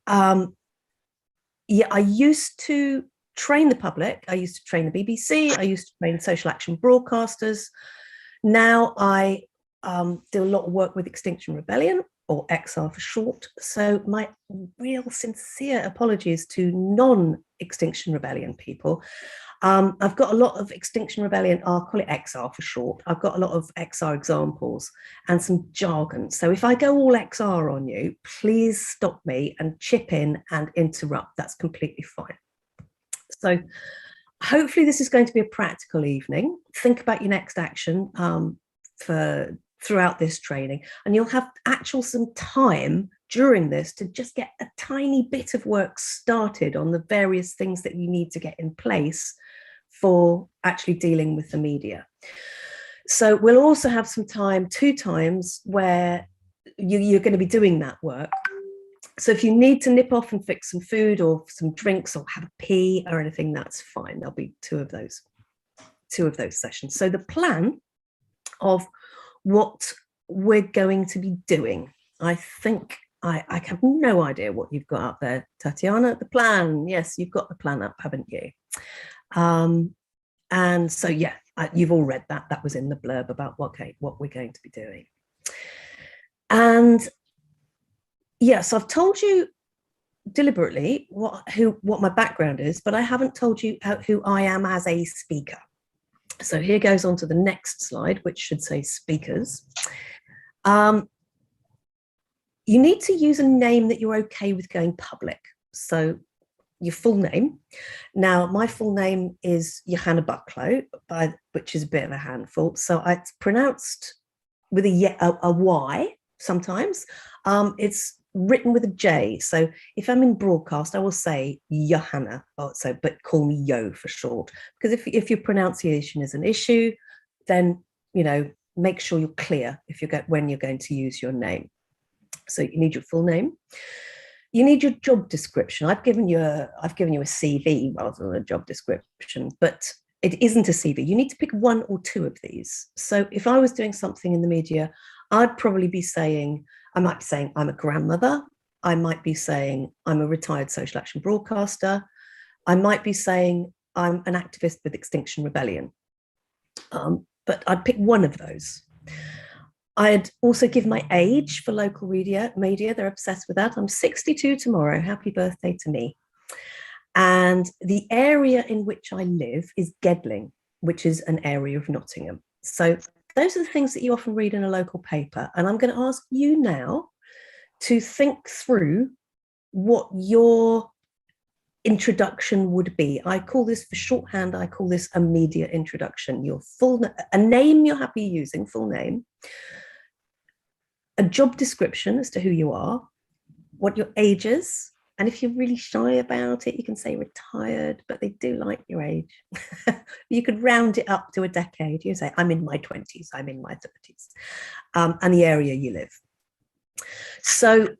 Yeah, I used to train the public. I used to train the BBC. I used to train social action broadcasters. Now I do a lot of work with Extinction Rebellion, or XR for short. So my real sincere apologies to non-Extinction Rebellion people. I've got a lot of Extinction Rebellion, I'll call it XR for short. I've got a lot of XR examples and some jargon. So if I go all XR on you, please stop me and chip in and interrupt. That's completely fine. So hopefully this is going to be a practical evening. Think about your next action for throughout this training, and you'll have some time during this to just get a tiny bit of work started on the various things that you need to get in place for actually dealing with the media. So we'll also have some time, 2 times, where you're going to be doing that work. So if you need to nip off and fix some food or some drinks or have a pee or anything, that's fine. There'll be two of those sessions. So the plan of what we're going to be doing, I think I have no idea what you've got up there, Tatiana. The plan, yes, you've got the plan up, haven't you? And so, yeah, you've all read that. That was in the blurb about what we're going to be doing. And yes, I've told you deliberately what my background is, but I haven't told you who I am as a speaker. So here goes on to the next slide, which should say speakers. You need to use a name that you're okay with going public. So your full name. Now, my full name is Johanna Bucklow, which is a bit of a handful. So it's pronounced with a Y sometimes. It's written with a J. So if I'm in broadcast, I will say Johanna, but call me Yo for short. Because if your pronunciation is an issue, then make sure you're clear when you're going to use your name. So you need your full name. You need your job description. I've given you a CV rather than a job description, but it isn't a CV. You need to pick 1 or 2 of these. So if I was doing something in the media, I'd probably be saying, I might be saying I'm a grandmother. I might be saying I'm a retired social action broadcaster. I might be saying I'm an activist with Extinction Rebellion. But I'd pick 1 of those. I'd also give my age for local media. They're obsessed with that. I'm 62 tomorrow. Happy birthday to me. And the area in which I live is Gedling, which is an area of Nottingham. So those are the things that you often read in a local paper. And I'm going to ask you now to think through what your introduction would be. I call this, for shorthand, I call this a media introduction. A name you're happy using, full name, a job description as to who you are, what your age is, and if you're really shy about it, you can say retired, but they do like your age. You could round it up to a decade. You say, I'm in my 20s, I'm in my 30s, and the area you live. So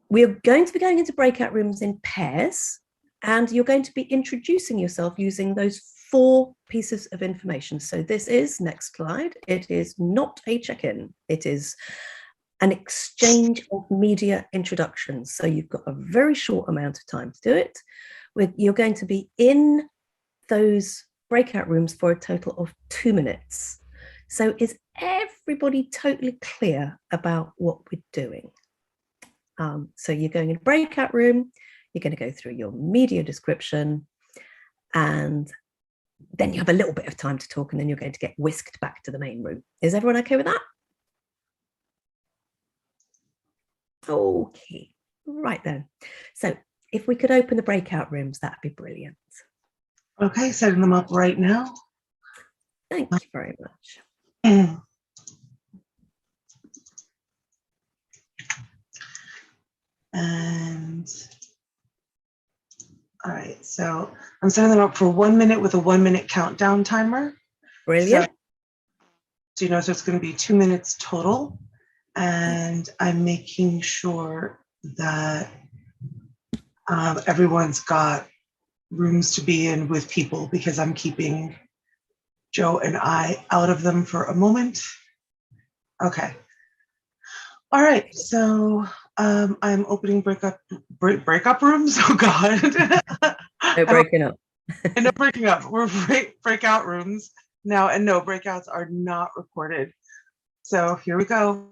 we're going to be going into breakout rooms in pairs, and you're going to be introducing yourself using those 4 pieces of information. So this is, next slide, it is not a check-in. It is an exchange of media introductions. So you've got a very short amount of time to do it. You're going to be in those breakout rooms for a total of 2 minutes. So is everybody totally clear about what we're doing? So you're going in a breakout room, you're going to go through your media description, and then you have a little bit of time to talk, and then you're going to get whisked back to the main room. Is everyone okay with that? Okay, right then. So if we could open the breakout rooms, that'd be brilliant. Okay, setting them up right now. Thank you very much. And all right, so I'm setting them up for 1 minute with a 1 minute countdown timer. Brilliant. So it's going to be 2 minutes total. And I'm making sure that everyone's got rooms to be in with people, because I'm keeping Joe and I out of them for a moment. Okay. All right, so I'm opening breakup rooms. Oh God. No breaking up. No breaking up. We're breakout rooms now, and no, breakouts are not recorded. So here we go.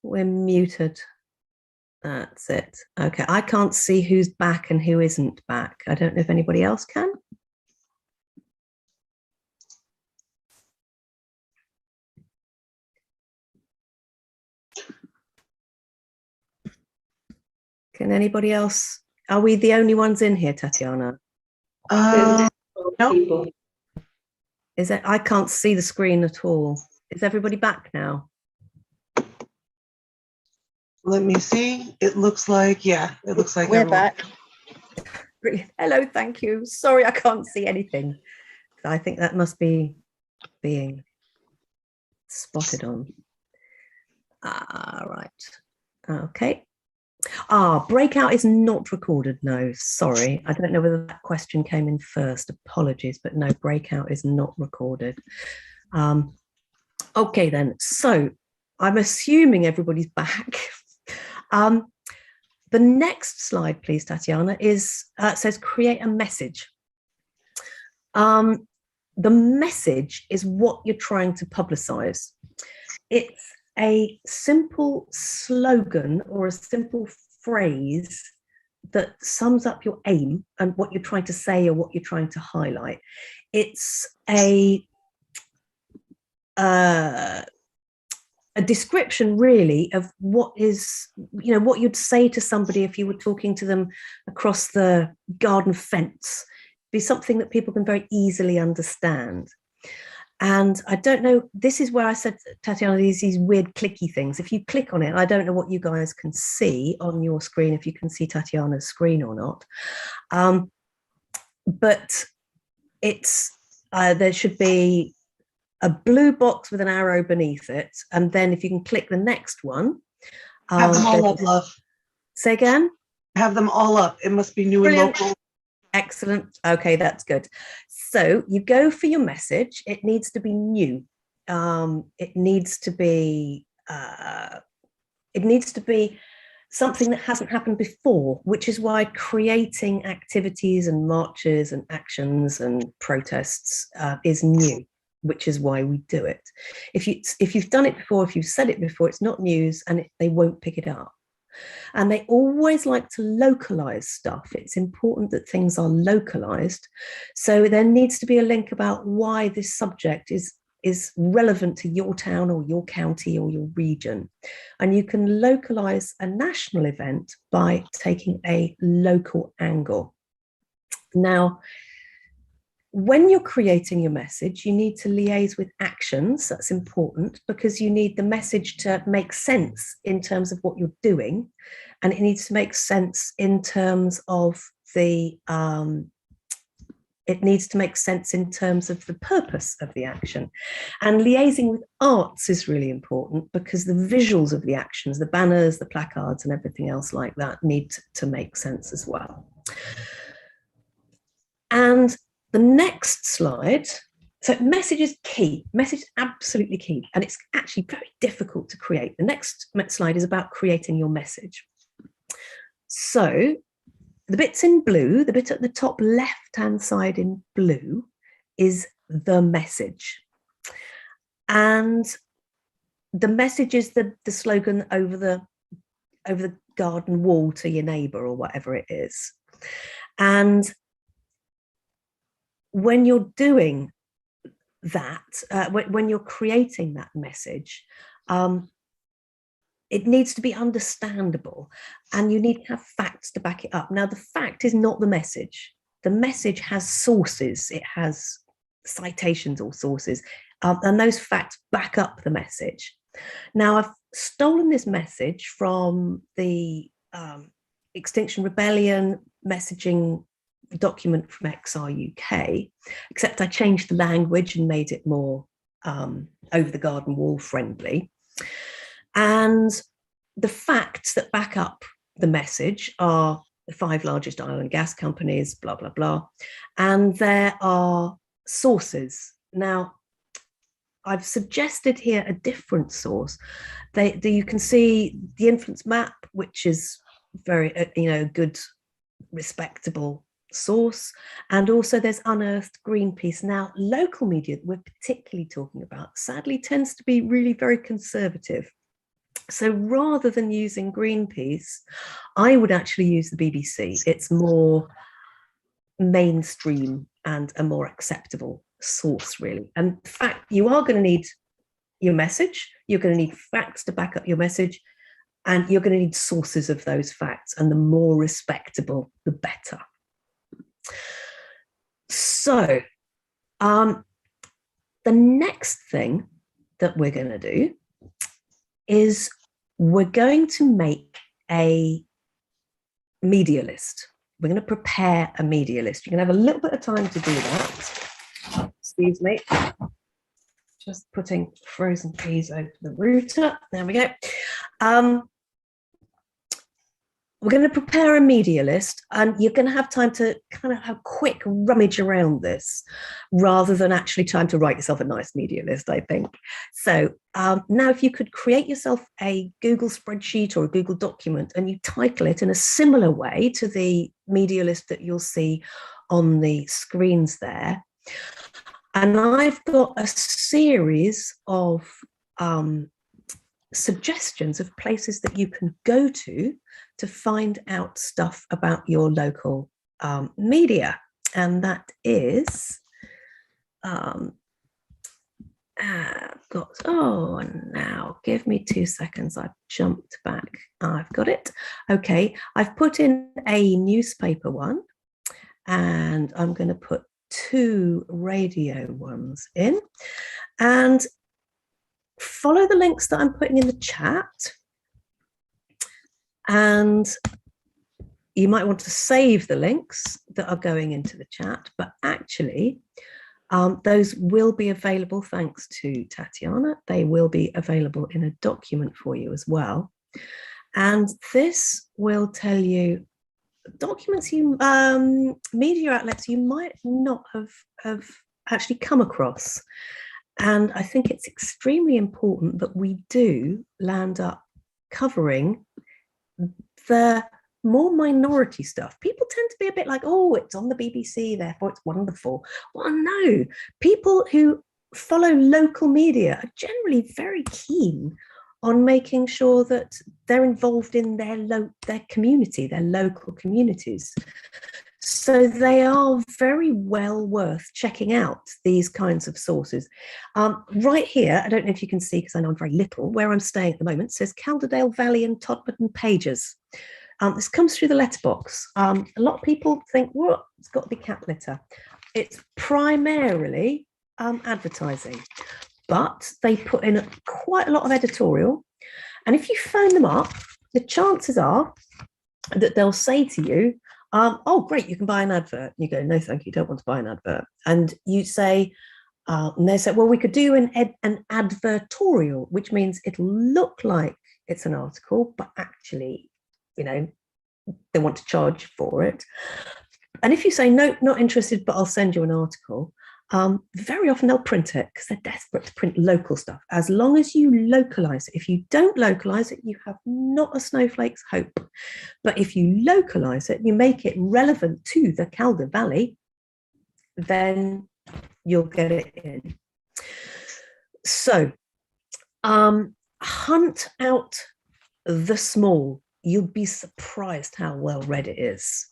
We're muted. That's it. Okay, I can't see who's back and who isn't back. I don't know if anybody else can. Can anybody else? Are we the only ones in here, Tatiana? Nope. Is it? I can't see the screen at all. Is everybody back now? Let me see. It looks like, yeah, it looks like we're back. Hello, thank you. Sorry, I can't see anything. I think that must be being spotted on. Right. Okay. Breakout is not recorded. No, sorry. I don't know whether that question came in first. Apologies, but no, breakout is not recorded. Okay, then. So I'm assuming everybody's back. The next slide, please, Tatiana, is says create a message. The message is what you're trying to publicize. It's a simple slogan or a simple phrase that sums up your aim and what you're trying to say or what you're trying to highlight. It's a description really of what is, what you'd say to somebody if you were talking to them across the garden fence. Be something that people can very easily understand. And I don't know, this is where I said, Tatiana, these weird clicky things. If you click on it, I don't know what you guys can see on your screen, if you can see Tatiana's screen or not. But it's, there should be a blue box with an arrow beneath it. And then if you can click the next one. Have them all up, love. Say again? Have them all up. It must be new Brilliant. And local. Excellent. Okay, that's good. So you go for your message. It needs to be new. It needs to be something that hasn't happened before, which is why creating activities and marches and actions and protests is new, which is why we do it. If you've done it before, if you've said it before, it's not news and they won't pick it up. And they always like to localize stuff. It's important that things are localized. So there needs to be a link about why this subject is relevant to your town or your county or your region. And you can localize a national event by taking a local angle. Now, when you're creating your message, you need to liaise with actions. That's important because you need the message to make sense in terms of what you're doing. And it needs to make sense in terms of the purpose of the action. And liaising with arts is really important because the visuals of the actions, the banners, the placards and everything else like that need to make sense as well. And the next slide, so message is key. Message is absolutely key. And it's actually very difficult to create. The next slide is about creating your message. So the bits in blue, the bit at the top left-hand side in blue is the message. And the message is the slogan over the garden wall to your neighbor or whatever it is. And when you're doing that, when you're creating that message, it needs to be understandable and you need to have facts to back it up. Now, the fact is not the message. The message has sources. It has citations or sources, and those facts back up the message. Now, I've stolen this message from the Extinction Rebellion messaging document from XR UK, except I changed the language and made it more over the garden wall friendly. And the facts that back up the message are the 5 largest oil and gas companies, blah, blah, blah. And there are sources. Now, I've suggested here a different source. You can see the influence map, which is very, good, respectable source. And also there's Unearthed Greenpeace. Now, local media we're particularly talking about sadly tends to be really very conservative. So rather than using Greenpeace, I would actually use the BBC. It's more mainstream and a more acceptable source, really. And in fact, you are going to need your message. You're going to need facts to back up your message. And you're going to need sources of those facts. And the more respectable, the better. So the next thing that we're going to do is we're going to make a media list. We're going to prepare a media list. You're going to have a little bit of time to do that. Excuse me. Just putting frozen peas over the router. There we go. We're going to prepare a media list, and you're going to have time to kind of have a quick rummage around this rather than actually trying to write yourself a nice media list, I think. So now if you could create yourself a Google spreadsheet or a Google document and you title it in a similar way to the media list that you'll see on the screens there, And I've got a series of suggestions of places that you can go to find out stuff about your local media. And that is, now give me 2 seconds. I've jumped back. I've got it. Okay, I've put in a newspaper one, and I'm going to put 2 radio ones in, and follow the links that I'm putting in the chat. And you might want to save the links that are going into the chat, but actually those will be available, thanks to Tatiana. They will be available in a document for you as well. And this will tell you documents you, media outlets you might not have actually come across. And I think it's extremely important that we do land up covering the more minority stuff. People tend to be a bit like, oh, it's on the BBC, therefore it's wonderful. Well, no, people who follow local media are generally very keen on making sure that they're involved in their community, their local communities. So they are very well worth checking out, these kinds of sources. Right here, I don't know if you can see, because I know I'm very little, where I'm staying at the moment, says Calderdale Valley and Todmorden Pages. This comes through the letterbox. A lot of people think, well, it's got to be cat litter. It's primarily advertising, but they put in quite a lot of editorial. And if you phone them up, the chances are that they'll say to you, oh, great, you can buy an advert. And you go, no, thank you, don't want to buy an advert. And you say, and they say, well, we could do an advertorial, which means it'll look like it's an article, but actually, they want to charge for it. And if you say, no, not interested, but I'll send you an article, very often they'll print it because they're desperate to print local stuff. As long as you localize it. If you don't localize it, you have not a snowflake's hope. But if you localize it, you make it relevant to the Calder Valley, then you'll get it in. So hunt out the small. You'll be surprised how well read it is.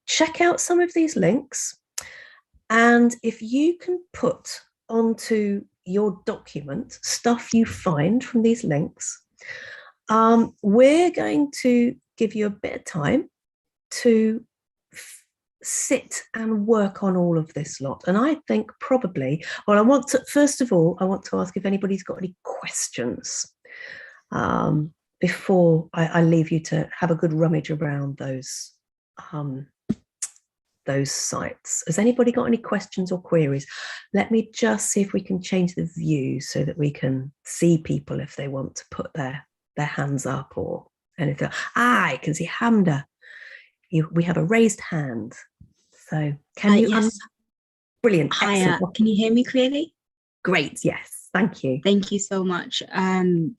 Check out some of these links. And if you can put onto your document stuff you find from these links, we're going to give you a bit of time to sit and work on all of this lot. And I think probably, well, first of all, I want to ask if anybody's got any questions before I leave you to have a good rummage around those sites. Has anybody got any questions or queries? Let me just see if we can change the view so that we can see people if they want to put their hands up or anything. I can see Hamda. We have a raised hand. So can you? Yes. Brilliant. Hi, can you hear me clearly? Great. Yes. Thank you. Thank you so much.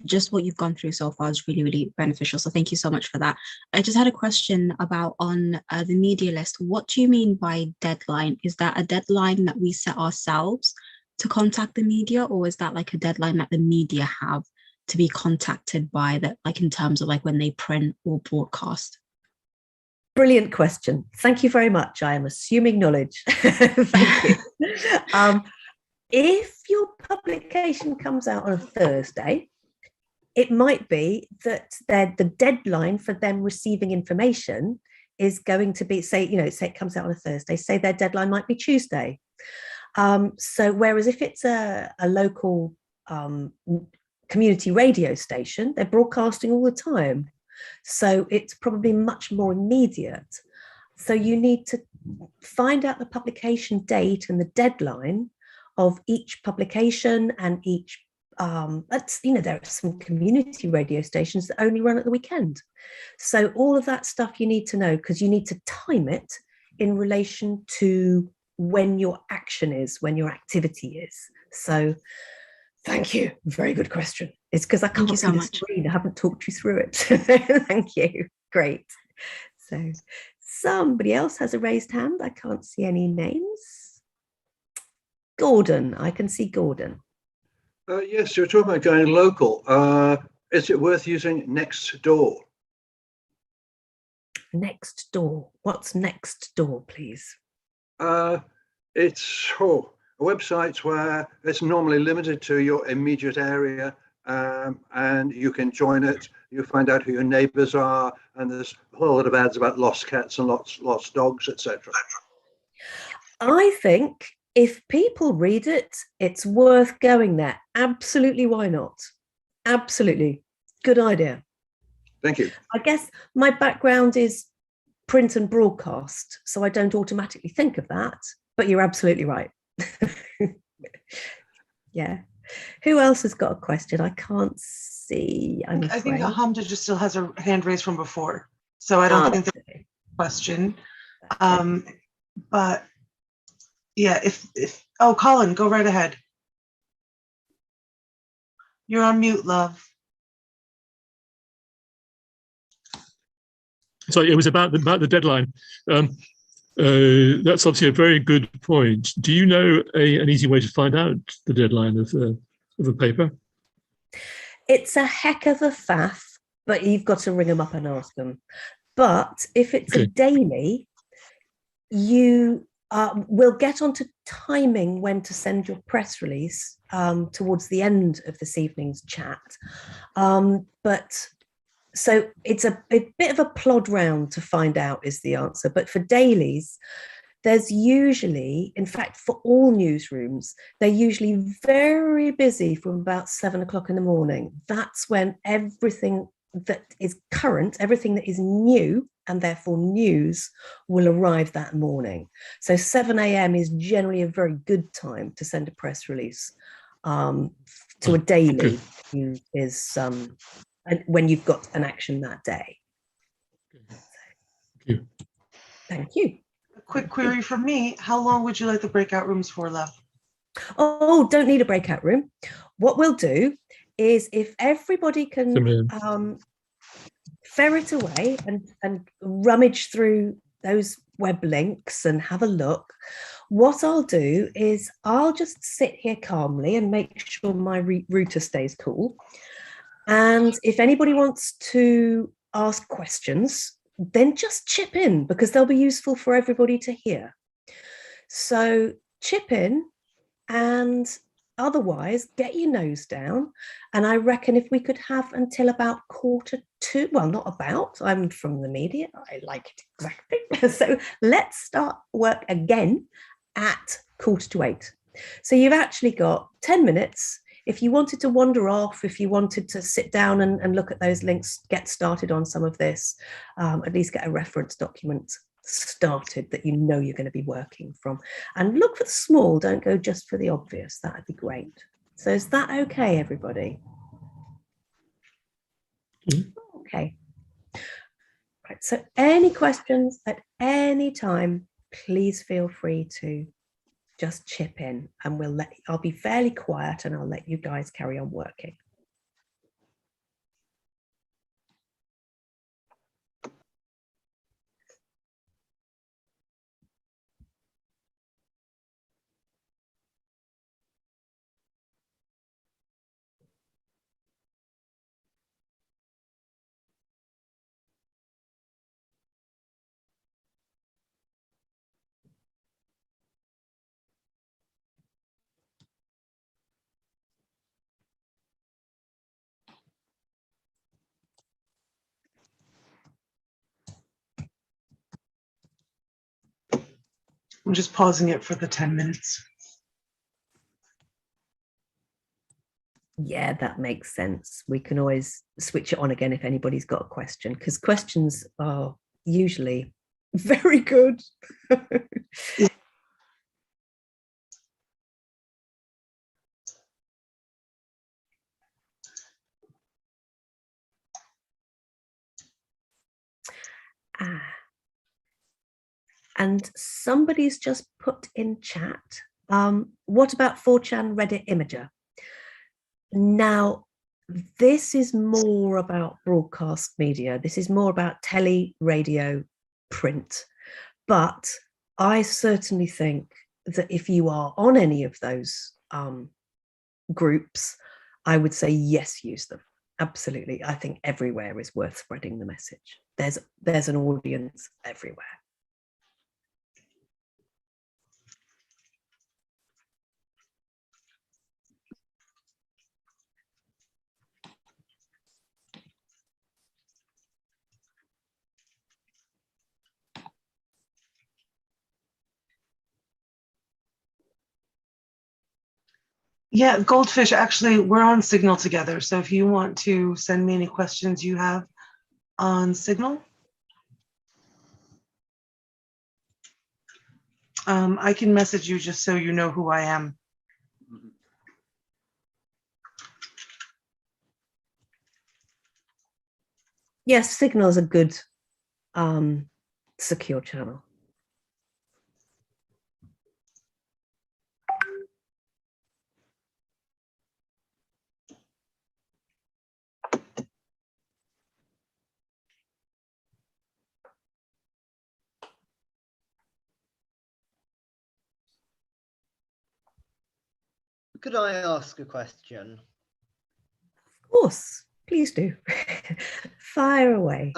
Just what you've gone through so far is really, really beneficial. So thank you so much for that. I just had a question about on the media list. What do you mean by deadline? Is that a deadline that we set ourselves to contact the media, or is that like a deadline that the media have to be contacted by, that, like in terms of like when they print or broadcast? Brilliant question. Thank you very much. I am assuming knowledge. Thank you. If your publication comes out on a Thursday, it might be that the deadline for them receiving information is going to be, say it comes out on a Thursday, say their deadline might be Tuesday. So whereas if it's a local community radio station, they're broadcasting all the time. So it's probably much more immediate. So you need to find out the publication date and the deadline of each publication and each, there are some community radio stations that only run at the weekend. So all of that stuff you need to know, because you need to time it in relation to when your action is, when your activity is. So thank you. Very good question. It's because I can't see the screen. I haven't talked you through it. Thank you. Great. So somebody else has a raised hand. I can't see any names. Gordon. I can see Gordon. Yes, you're talking about going local. Is it worth using next door? Next door. What's next door, please? It's websites where it's normally limited to your immediate area, and you can join it. You find out who your neighbours are, and there's a whole lot of ads about lost cats and lost dogs, etc. I think if people read it, it's worth going there. Absolutely, why not? Absolutely. Good idea. Thank you. I guess my background is print and broadcast, so I don't automatically think of that, but you're absolutely right. Yeah. Who else has got a question? I can't see. I think Hamda just still has a hand raised from before, so I don't think there's a question. But yeah, if Colin, go right ahead. You're on mute, love. Sorry, it was about the deadline. That's obviously a very good point. Do you know an easy way to find out the deadline of a paper? It's a heck of a faff, but you've got to ring them up and ask them. But if it's a daily, you will get onto timing when to send your press release towards the end of this evening's chat. But so it's a bit of a plod round to find out is the answer. But for dailies, there's usually, in fact, for all newsrooms, they're usually very busy from about 7 o'clock in the morning. That's when everything that is current, everything that is new and therefore news will arrive that morning. So 7 a.m. is generally a very good time to send a press release to a daily who is when you've got an action that day. Thank you. Thank you. A quick query from me. How long would you like the breakout rooms for, love? Oh, don't need a breakout room. What we'll do is if everybody can ferret away and rummage through those web links and have a look, what I'll do is I'll just sit here calmly and make sure my router stays cool. And if anybody wants to ask questions, then just chip in because they'll be useful for everybody to hear. So chip in, and otherwise get your nose down. And I reckon if we could have until about 1:45, well, not about, I'm from the media, I like it exactly. So let's start work again at 7:45. So you've actually got 10 minutes. If you wanted to wander off, if you wanted to sit down and look at those links, get started on some of this, at least get a reference document started that you know you're going to be working from. And look for the small, don't go just for the obvious. That would be great. So is that okay, everybody? Okay. Right, so any questions at any time, please feel free to just chip in and I'll be fairly quiet and I'll let you guys carry on working. I'm just pausing it for the 10 minutes. Yeah, that makes sense. We can always switch it on again if anybody's got a question, because questions are usually very good. And somebody's just put in chat, what about 4chan Reddit Imager? Now, this is more about broadcast media. This is more about telly, radio, print. But I certainly think that if you are on any of those groups, I would say yes, use them. Absolutely. I think everywhere is worth spreading the message. There's an audience everywhere. Yeah, Goldfish, actually, we're on Signal together. So if you want to send me any questions you have on Signal, I can message you just so you know who I am. Yes, Signal is a good secure channel. Could I ask a question? Of course, please do. Fire away.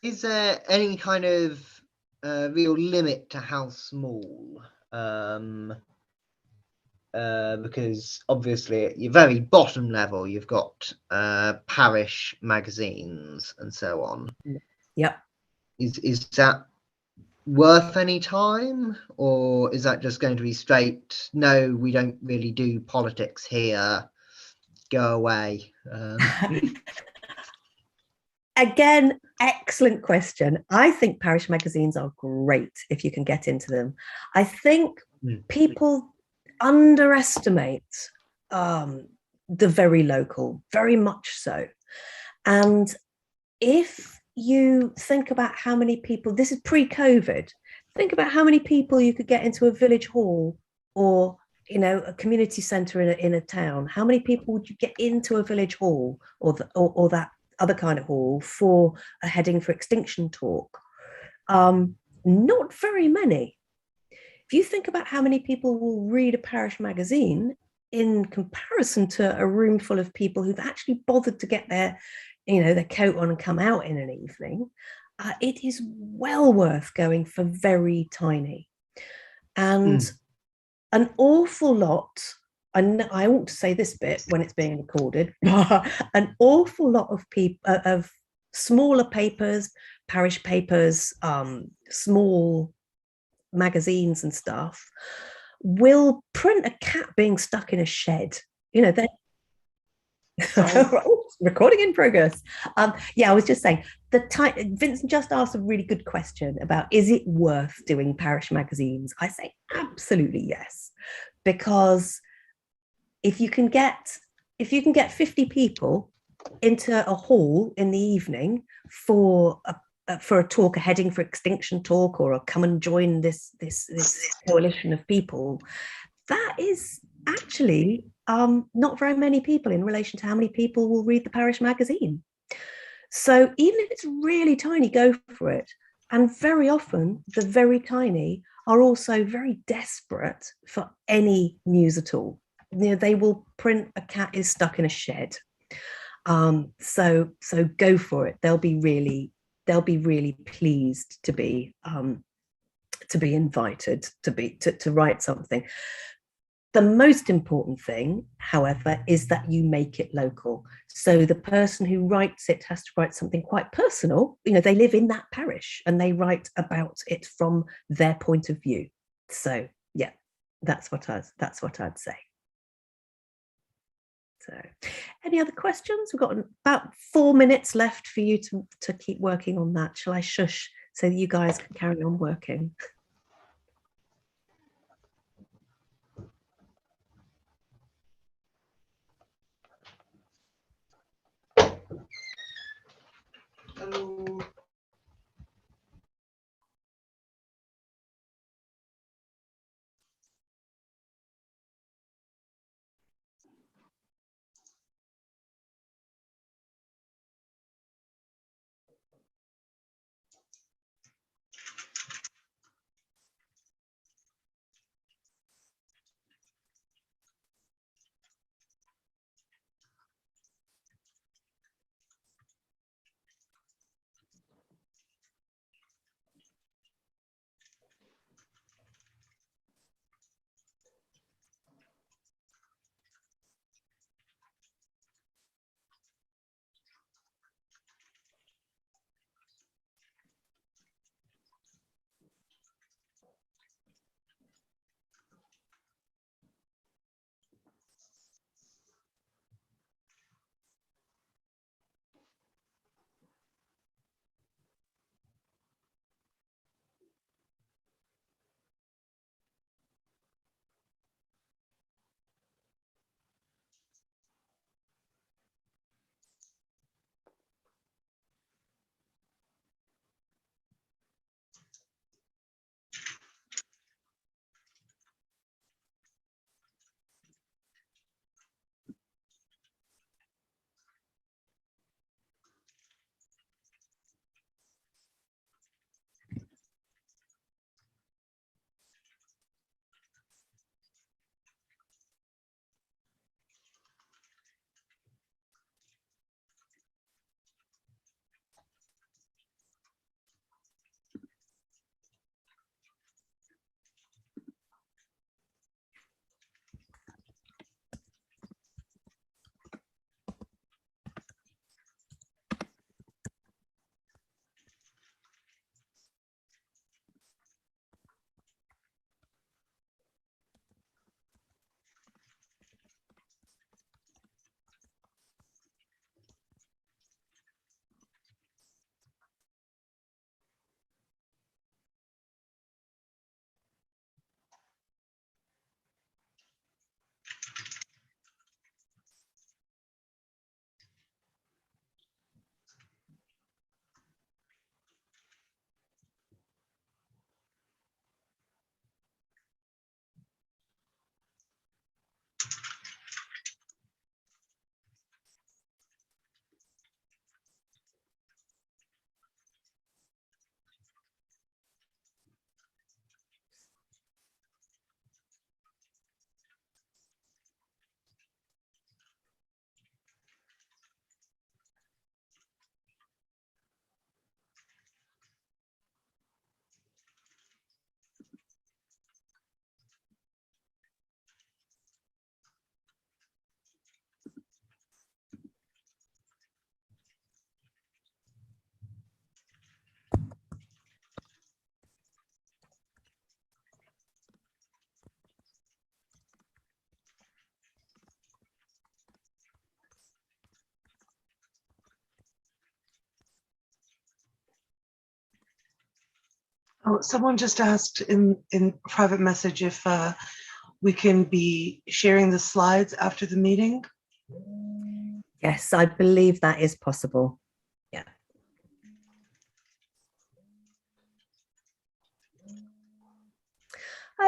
Is there any kind of real limit to how small? Because obviously at your very bottom level, you've got parish magazines and so on. Yep. Is that worth any time, or is that just going to be straight, no, we don't really do politics here, go away? Again, excellent question. I think parish magazines are great if you can get into them. I think people underestimate the very local, very much so. And if you think about how many people, this is pre-COVID, think about how many people you could get into a village hall or a community centre in a town. How many people would you get into a village hall or that other kind of hall for a heading for extinction talk? Not very many. If you think about how many people will read a parish magazine in comparison to a room full of people who've actually bothered to get their coat on and come out in an evening, it is well worth going for very tiny. And an awful lot, and I ought to say this bit when it's being recorded, but an awful lot of people, of smaller papers, parish papers, small magazines and stuff, will print a cat being stuck in a shed. They're recording in progress. I was just saying, Vincent just asked a really good question about, is it worth doing parish magazines? I say absolutely yes, because if you can get 50 people into a hall in the evening for a talk, a heading for extinction talk, or a come and join this coalition of people, that is actually not very many people in relation to how many people will read the parish magazine. So even if it's really tiny, go for it. And very often the very tiny are also very desperate for any news at all. They will print a cat is stuck in a shed. So go for it. They'll be really pleased to be invited to write something. The most important thing, however, is that you make it local. So the person who writes it has to write something quite personal. They live in that parish and they write about it from their point of view. So yeah, that's what I'd say. So any other questions? We've got about 4 minutes left for you to keep working on that. Shall I shush so that you guys can carry on working? Hello. Oh, someone just asked in private message if we can be sharing the slides after the meeting. Yes, I believe that is possible. Yeah.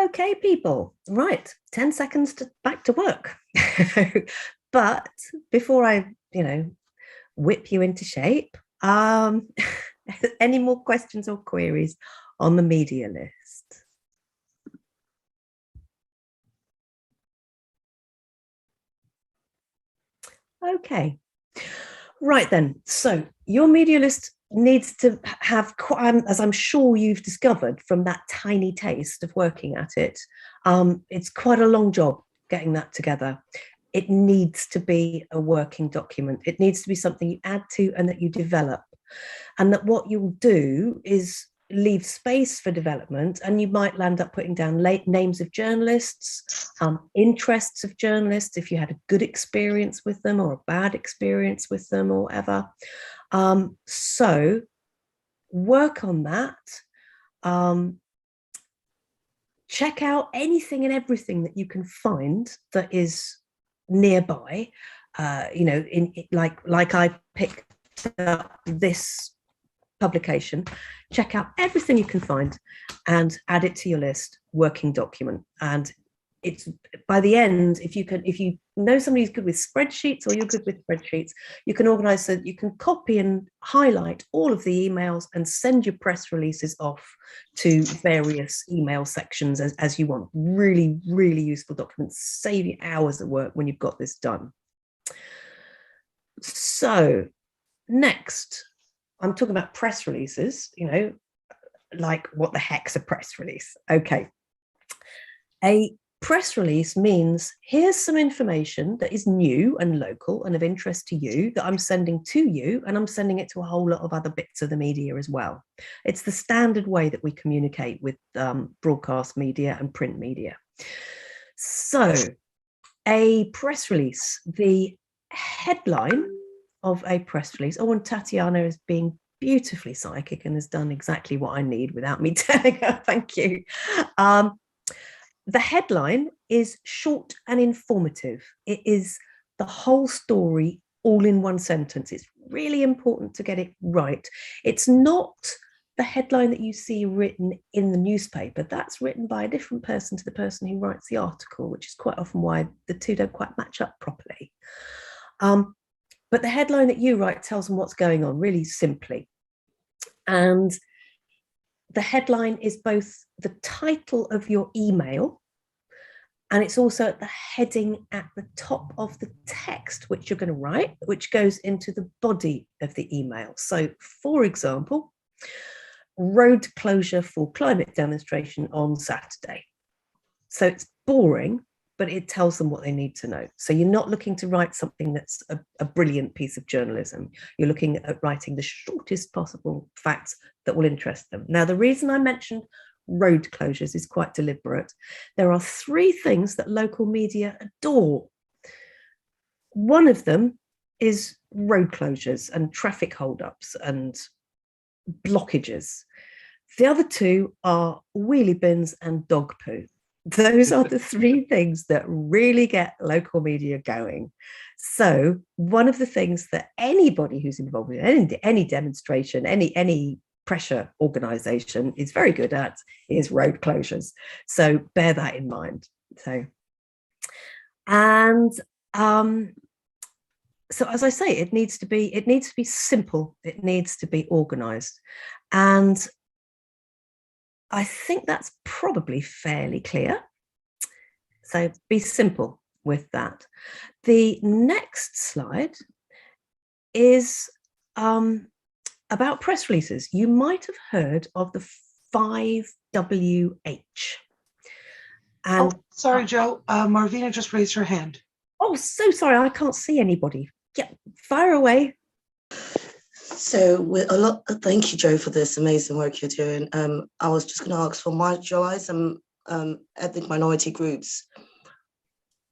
Okay, people, right, 10 seconds to back to work. But before I, whip you into shape, any more questions or queries on the media list? Okay, right then. So your media list needs to have, as I'm sure you've discovered from that tiny taste of working at it, it's quite a long job getting that together. It needs to be a working document. It needs to be something you add to and that you develop. And that what you'll do is leave space for development, and you might land up putting down names of journalists, interests of journalists, if you had a good experience with them or a bad experience with them or whatever. So work on that. Check out anything and everything that you can find that is nearby. Like I picked up this publication, check out everything you can find and add it to your list, working document. And it's by the end, if you know somebody who's good with spreadsheets or you're good with spreadsheets, you can organize so that you can copy and highlight all of the emails and send your press releases off to various email sections as you want. Really, really useful documents. Save you hours of work when you've got this done. So next, I'm talking about press releases, like what the heck's a press release? Okay. A press release means here's some information that is new and local and of interest to you that I'm sending to you, and I'm sending it to a whole lot of other bits of the media as well. It's the standard way that we communicate with broadcast media and print media. So a press release, the headline of a press release. Oh, and Tatiana is being beautifully psychic and has done exactly what I need without me telling her. Thank you. The headline is short and informative. It is the whole story all in one sentence. It's really important to get it right. It's not the headline that you see written in the newspaper. That's written by a different person to the person who writes the article, which is quite often why the two don't quite match up properly. But the headline that you write tells them what's going on really simply. And the headline is both the title of your email, and it's also at the heading at the top of the text which you're going to write, which goes into the body of the email. So, for example, road closure for climate demonstration on Saturday. So it's boring, but it tells them what they need to know. So you're not looking to write something that's a brilliant piece of journalism. You're looking at writing the shortest possible facts that will interest them. Now, the reason I mentioned road closures is quite deliberate. There are three things that local media adore. One of them is road closures and traffic holdups and blockages. The other two are wheelie bins and dog poo. Those are the three things that really get local media going. So one of the things that anybody who's involved in any demonstration, any pressure organization is very good at is road closures. So bear that in mind. So as I say, it needs to be simple. It needs to be organized. And I think that's probably fairly clear. So be simple with that. The next slide is about press releases. You might have heard of the 5WH. And sorry, Joe. Marvina just raised her hand. Oh, so sorry. I can't see anybody. Yeah, fire away. So thank you, Joe, for this amazing work you're doing. I was just going to ask for marginalised and ethnic minority groups.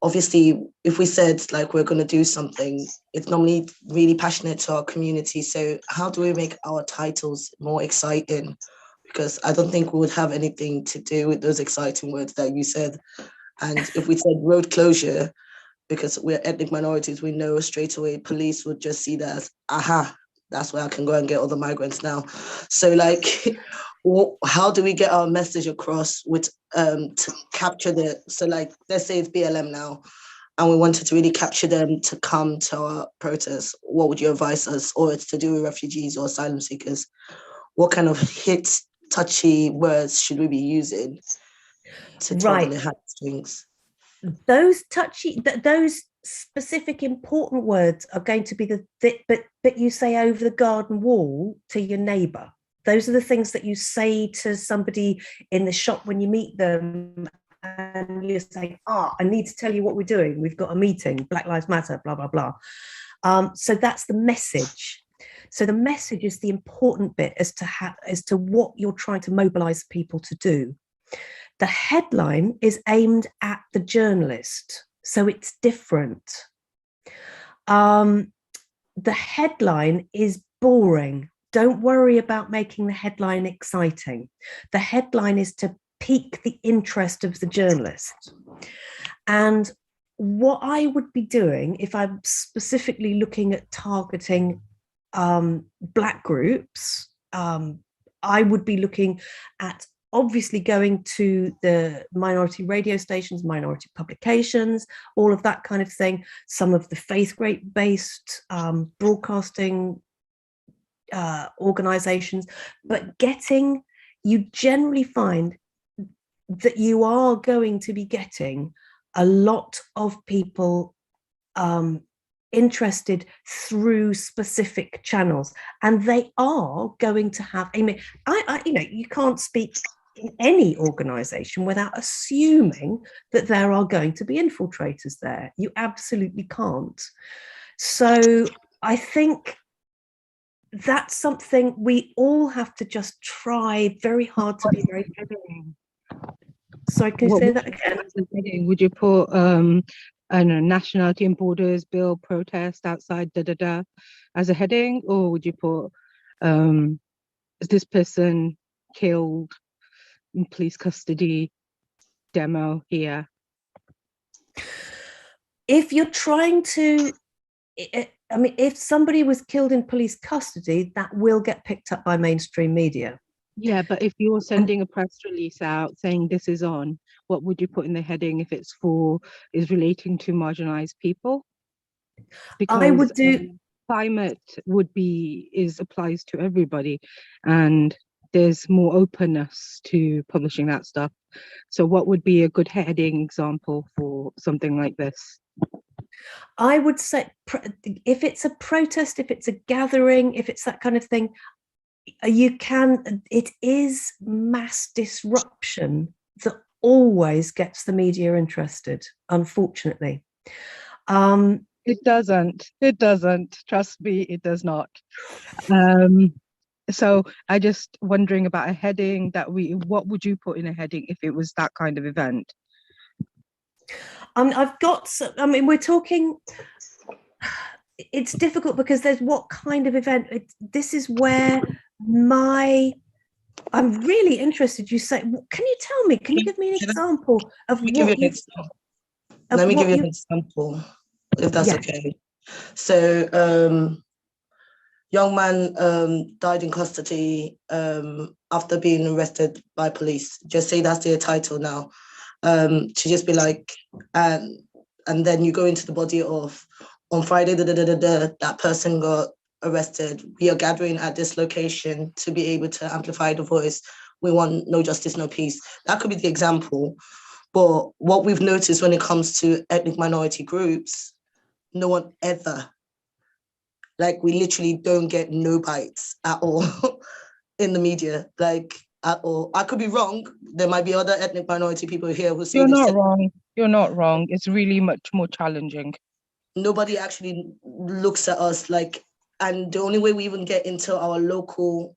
Obviously, if we said like we're going to do something, it's normally really passionate to our community. So how do we make our titles more exciting? because I don't think we would have anything to do with those exciting words that you said. And if we said road closure, because we're ethnic minorities, we know straight away police would just see that as, aha, that's where I can go and get all the migrants now. So like, how do we get our message across with to capture so like, let's say it's BLM now, and we wanted to really capture them to come to our protests, what would you advise us? Or it's to do with refugees or asylum seekers. What kind of touchy words should we be using to toggle the heartstrings? Those those specific important words are going to be but you say over the garden wall to your neighbour. Those are the things that you say to somebody in the shop when you meet them, and you say, I need to tell you what we're doing. We've got a meeting, Black Lives Matter, blah, blah, blah. So that's the message. So the message is the important bit as to what you're trying to mobilize people to do. The headline is aimed at the journalist, so it's different. The headline is boring. Don't worry about making the headline exciting. The headline is to pique the interest of the journalist. And what I would be doing if I'm specifically looking at targeting Black groups, I would be looking at obviously going to the minority radio stations, minority publications, all of that kind of thing, some of the faith-based broadcasting organizations, but you generally find that you are going to be getting a lot of people interested through specific channels, and they are going to have you can't speak in any organization without assuming that there are going to be infiltrators there. You absolutely can't. So I think that's something we all have to just try very hard to be very. Sorry, can you say that again? Would you put I don't know, nationality and borders bill protest outside as a heading, or would you put is this person killed in police custody demo here? If you're trying to, if somebody was killed in police custody, that will get picked up by mainstream media. Yeah, but if you're sending a press release out saying this is on, what would you put in the heading if it's is relating to marginalized people? Because I would do climate applies to everybody, and there's more openness to publishing that stuff. So what would be a good heading example for something like this? I would say if it's a protest, if it's a gathering, if it's that kind of thing, it is mass disruption that always gets the media interested, unfortunately. It doesn't, trust me, it does not. So I just wondering about a heading what would you put in a heading if it was that kind of event? We're talking, it's difficult because there's what kind of event. This is where I'm really interested. You say, can you tell me, can you give me an example of what you... Let me give you an example, if that's okay. So, young man died in custody after being arrested by police. Just say that's their title now. To just be like, and then you go into the body of, on Friday, that person got arrested. We are gathering at this location to be able to amplify the voice. We want no justice, no peace. That could be the example. But what we've noticed when it comes to ethnic minority groups, no one ever, like we literally don't get no bites at all in the media, like at all. I could be wrong. There might be other ethnic minority people here who say You're not wrong. You're not wrong. It's really much more challenging. Nobody actually looks at us like, and the only way we even get into our local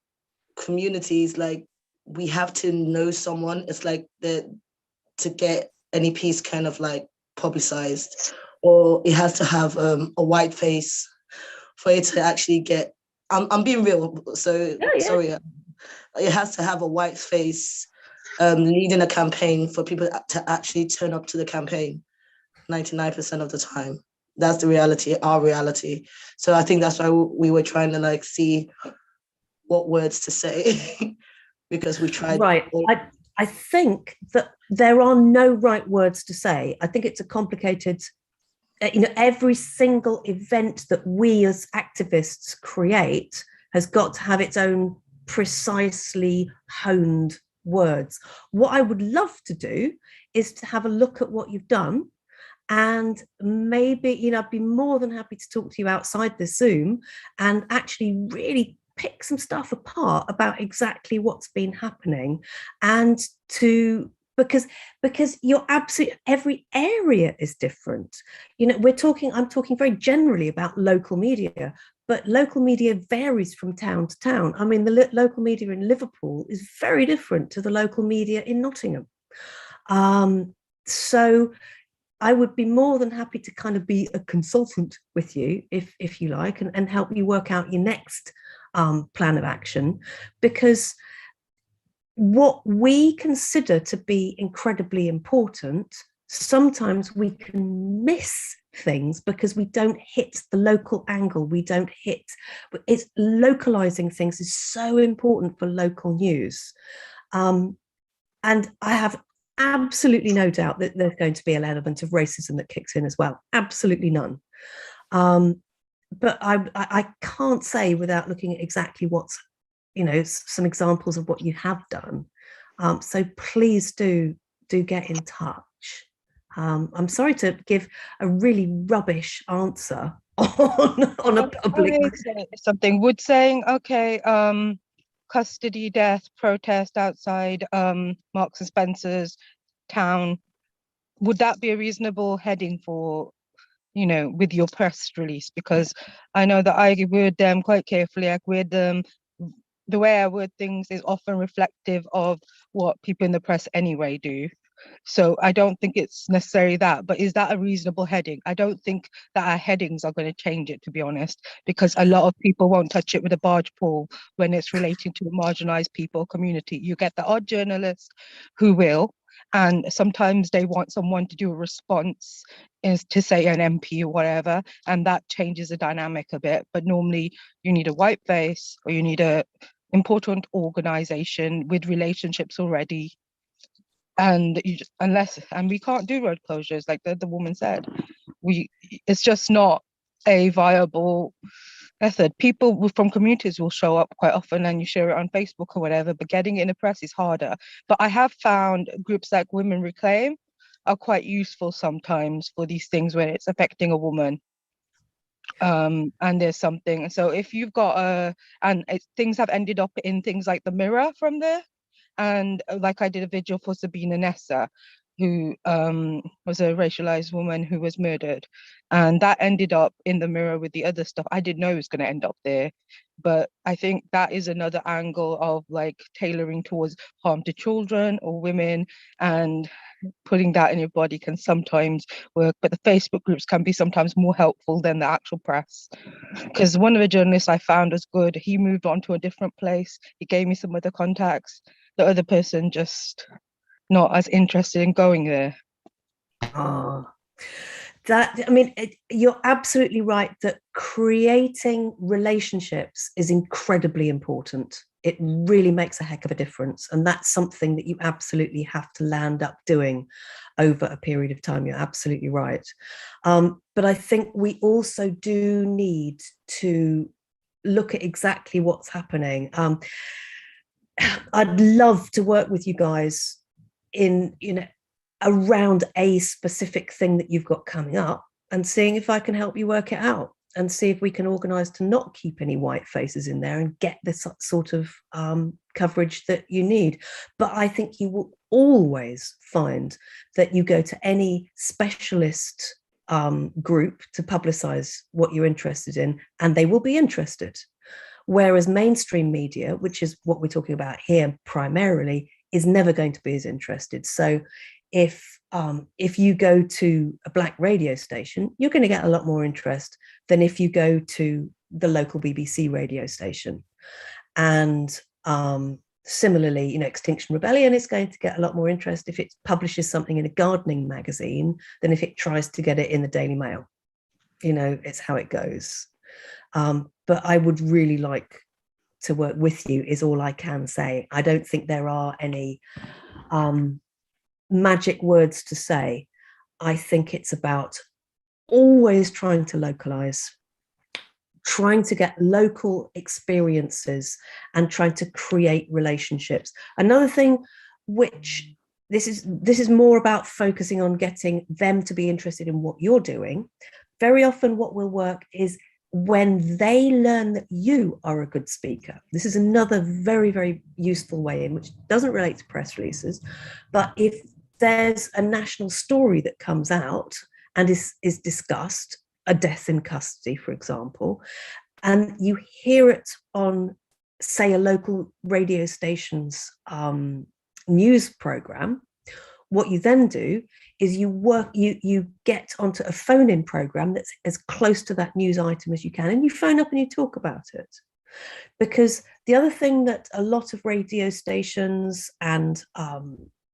communities, like we have to know someone. It's like to get any piece kind of like publicized, or it has to have a white face for it to actually get. I'm being real, so sorry. It has to have a white face leading a campaign for people to actually turn up to the campaign 99% of the time. That's the reality, our reality. So I think that's why we were trying to like see what words to say because we tried. Right. I think that there are no right words to say. I think it's a complicated, every single event that we as activists create has got to have its own precisely honed words. What I would love to do is to have a look at what you've done, and maybe, I'd be more than happy to talk to you outside the Zoom and actually really pick some stuff apart about exactly what's been happening, and because you're absolutely, every area is different. I'm talking very generally about local media, but local media varies from town to town. I mean, the local media in Liverpool is very different to the local media in Nottingham. So I would be more than happy to kind of be a consultant with you, if you like, and help you work out your next plan of action, because what we consider to be incredibly important, sometimes we can miss things because we don't hit the local angle. It's localizing things is so important for local news. And I have absolutely no doubt that there's going to be an element of racism that kicks in as well. Absolutely none. But I can't say without looking at exactly what's, some examples of what you have done. So please do get in touch. I'm sorry to give a really rubbish answer on a public. Something would saying, okay, custody death protest outside Marks and Spencer's town, would that be a reasonable heading for, with your press release? Because I know that I word them quite carefully. I word them, the way I word things is often reflective of what people in the press anyway do. So I don't think it's necessarily that, but is that a reasonable heading? I don't think that our headings are going to change it, to be honest, because a lot of people won't touch it with a barge pole when it's relating to the marginalized people community. You get the odd journalist who will, and sometimes they want someone to do a response, is to say an MP or whatever, and that changes the dynamic a bit. But normally you need a white face, or you need a important organization with relationships already. And we can't do road closures like the woman said. It's just not a viable method. People from communities will show up quite often, and you share it on Facebook or whatever, but getting it in the press is harder. But I have found groups like Women Reclaim are quite useful sometimes for these things when it's affecting a woman. And there's something, so if you've got things have ended up in things like the Mirror from there. And like I did a vigil for Sabina Nessa, who was a racialized woman who was murdered. And that ended up in the Mirror with the other stuff. I didn't know it was going to end up there. But I think that is another angle of like tailoring towards harm to children or women, and putting that in your body can sometimes work. But the Facebook groups can be sometimes more helpful than the actual press. Because one of the journalists I found was good. He moved on to a different place. He gave me some other contacts. The other person just not as interested in going there. You're absolutely right that creating relationships is incredibly important. It really makes a heck of a difference. And that's something that you absolutely have to land up doing over a period of time. You're absolutely right. But I think we also do need to look at exactly what's happening. I'd love to work with you guys in, around a specific thing that you've got coming up, and seeing if I can help you work it out, and see if we can organise to not keep any white faces in there and get this sort of coverage that you need. But I think you will always find that you go to any specialist group to publicise what you're interested in, and they will be interested. Whereas mainstream media, which is what we're talking about here primarily, is never going to be as interested. So if you go to a black radio station, you're going to get a lot more interest than if you go to the local BBC radio station. And Similarly, Extinction Rebellion is going to get a lot more interest if it publishes something in a gardening magazine than if it tries to get it in the Daily Mail. It's how it goes. But I would really like to work with you, is all I can say. I don't think there are any magic words to say. I think it's about always trying to localize, trying to get local experiences and trying to create relationships. Another thing, which this is more about focusing on getting them to be interested in what you're doing. Very often what will work is when they learn that you are a good speaker. This is another very, very useful way in, which doesn't relate to press releases, but if there's a national story that comes out and is discussed, a death in custody, for example, and you hear it on, say, a local radio station's news program, what you then do is you get onto a phone-in program that's as close to that news item as you can, and you phone up and you talk about it. Because the other thing that a lot of radio stations and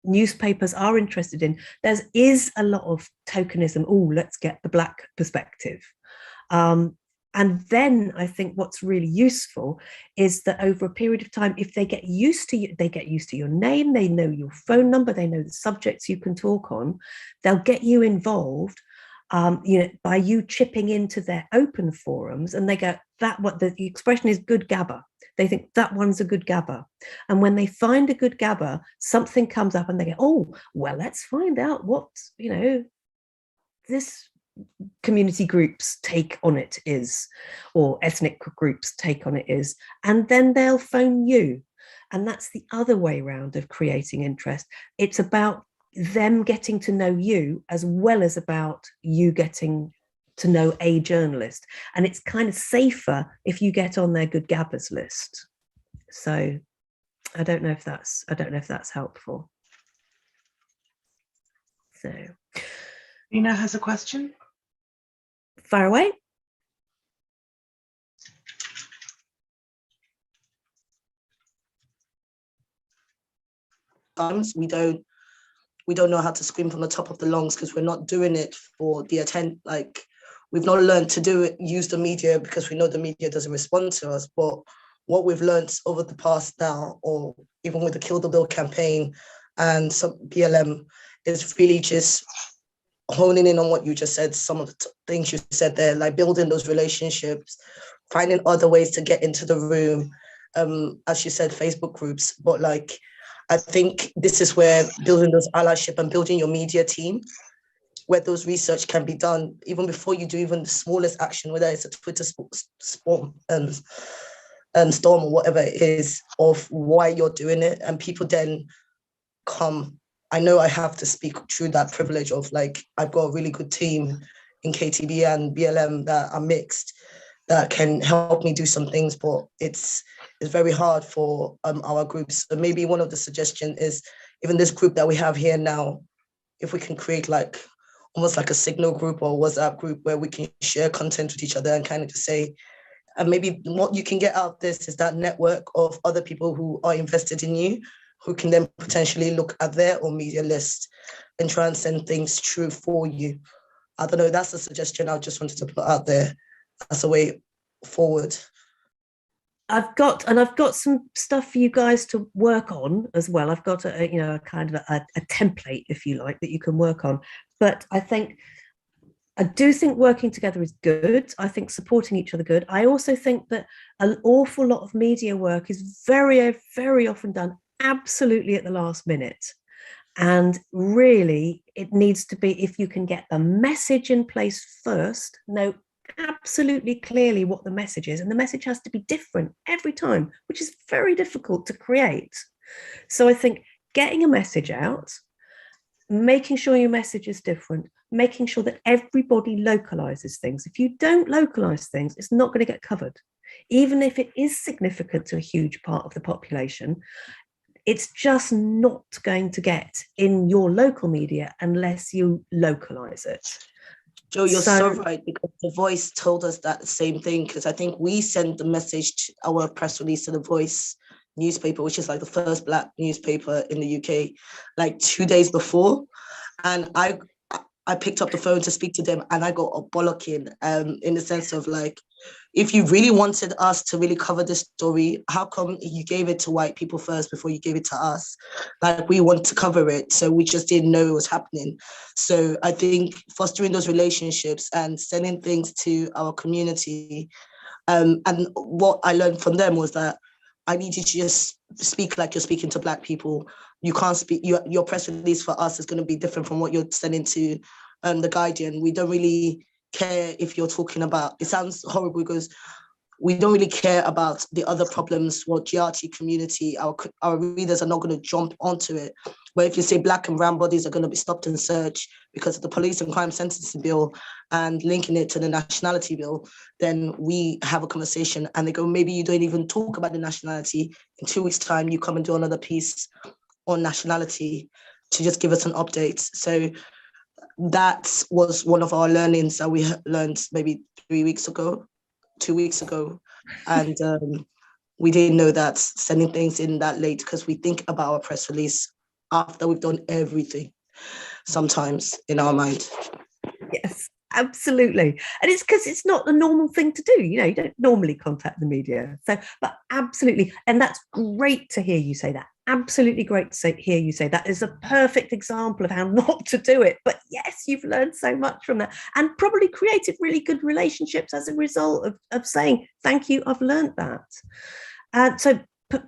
newspapers are interested in, there is a lot of tokenism. Oh, let's get the Black perspective. And then I think what's really useful is that over a period of time, if they get used to you, they get used to your name, they know your phone number, they know the subjects you can talk on, they'll get you involved, by you chipping into their open forums, and they go, the expression is good gabber. They think that one's a good gabber. And when they find a good gabber, something comes up and they go, oh, well, let's find out what, this community groups take on it is, or ethnic groups take on it is, and then they'll phone you. And that's the other way around of creating interest. It's about them getting to know you as well as about you getting to know a journalist. And it's kind of safer if you get on their good gabbers list. So I don't know if that's helpful. So Nina has a question. Fire away. Times we don't know how to scream from the top of the lungs because we're not doing it for the like we've not learned to do it, use the media because we know the media doesn't respond to us. But what we've learned over the past now, or even with the Kill the Bill campaign and some BLM, is really just honing in on what you just said, some of the things you said there, like building those relationships, finding other ways to get into the room, as you said, Facebook groups. But like, I think this is where building those allyship and building your media team, where those research can be done even before you do even the smallest action, whether it's a Twitter storm or whatever it is, of why you're doing it. And people then come. I know I have to speak through that privilege of like, I've got a really good team in KTB and BLM that are mixed, that can help me do some things, but it's very hard for our groups. So maybe one of the suggestions is even this group that we have here now, if we can create like almost like a Signal group or WhatsApp group where we can share content with each other and kind of just say, and maybe what you can get out of this is that network of other people who are invested in you, who can then potentially look at their own media list and try and send things through for you. I don't know, that's a suggestion I just wanted to put out there as a way forward. I've got some stuff for you guys to work on as well. I've got a kind of a template, if you like, that you can work on. But I do think working together is good. I think supporting each other good. I also think that an awful lot of media work is very, very often done absolutely at the last minute. And really, it needs to be, if you can get the message in place first, know absolutely clearly what the message is. And the message has to be different every time, which is very difficult to create. So I think getting a message out, making sure your message is different, making sure that everybody localizes things. If you don't localize things, it's not going to get covered. Even if it is significant to a huge part of the population, it's just not going to get in your local media unless you localize it. Joe, you're so right, because The Voice told us that same thing, because I think we sent the message, our press release to The Voice newspaper, which is like the first Black newspaper in the UK, like 2 days before. And I picked up the phone to speak to them, and I got a bollocking, in the sense of like, if you really wanted us to really cover this story, how come you gave it to white people first before you gave it to us? Like, we want to cover it, so we just didn't know it was happening. So I think fostering those relationships and sending things to our community, and what I learned from them was that I need you to just speak like you're speaking to Black people. You can't speak, your press release for us is going to be different from what you're sending to The Guardian. We don't really care if you're talking about, it sounds horrible because we don't really care about the other problems what GRT community, our readers are not going to jump onto it. But if you say Black and brown bodies are going to be stopped and searched because of the police and crime sentencing bill and linking it to the nationality bill, then we have a conversation, and they go, maybe you don't even talk about the nationality. In 2 weeks' time, you come and do another piece on nationality to just give us an update. So that was one of our learnings that we learned maybe 2 weeks ago. And we didn't know that sending things in that late, because we think about our press release after we've done everything sometimes in our mind. Yes, absolutely. And it's because it's not the normal thing to do. You know, you don't normally contact the media. So, but absolutely. And that's great to hear you say that. Absolutely great to hear you say that. Is a perfect example of how not to do it. But yes, you've learned so much from that, and probably created really good relationships as a result of saying, thank you, I've learned that. So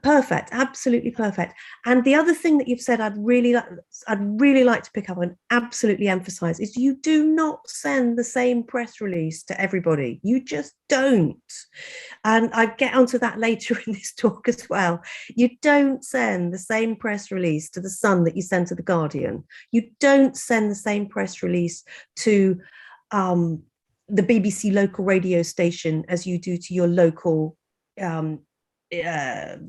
perfect, absolutely perfect. And the other thing that you've said I'd really like to pick up and absolutely emphasize is you do not send the same press release to everybody. You just don't. And I get onto that later in this talk as well. You don't send the same press release to The Sun that you send to The Guardian. You don't send the same press release to the BBC local radio station as you do to your local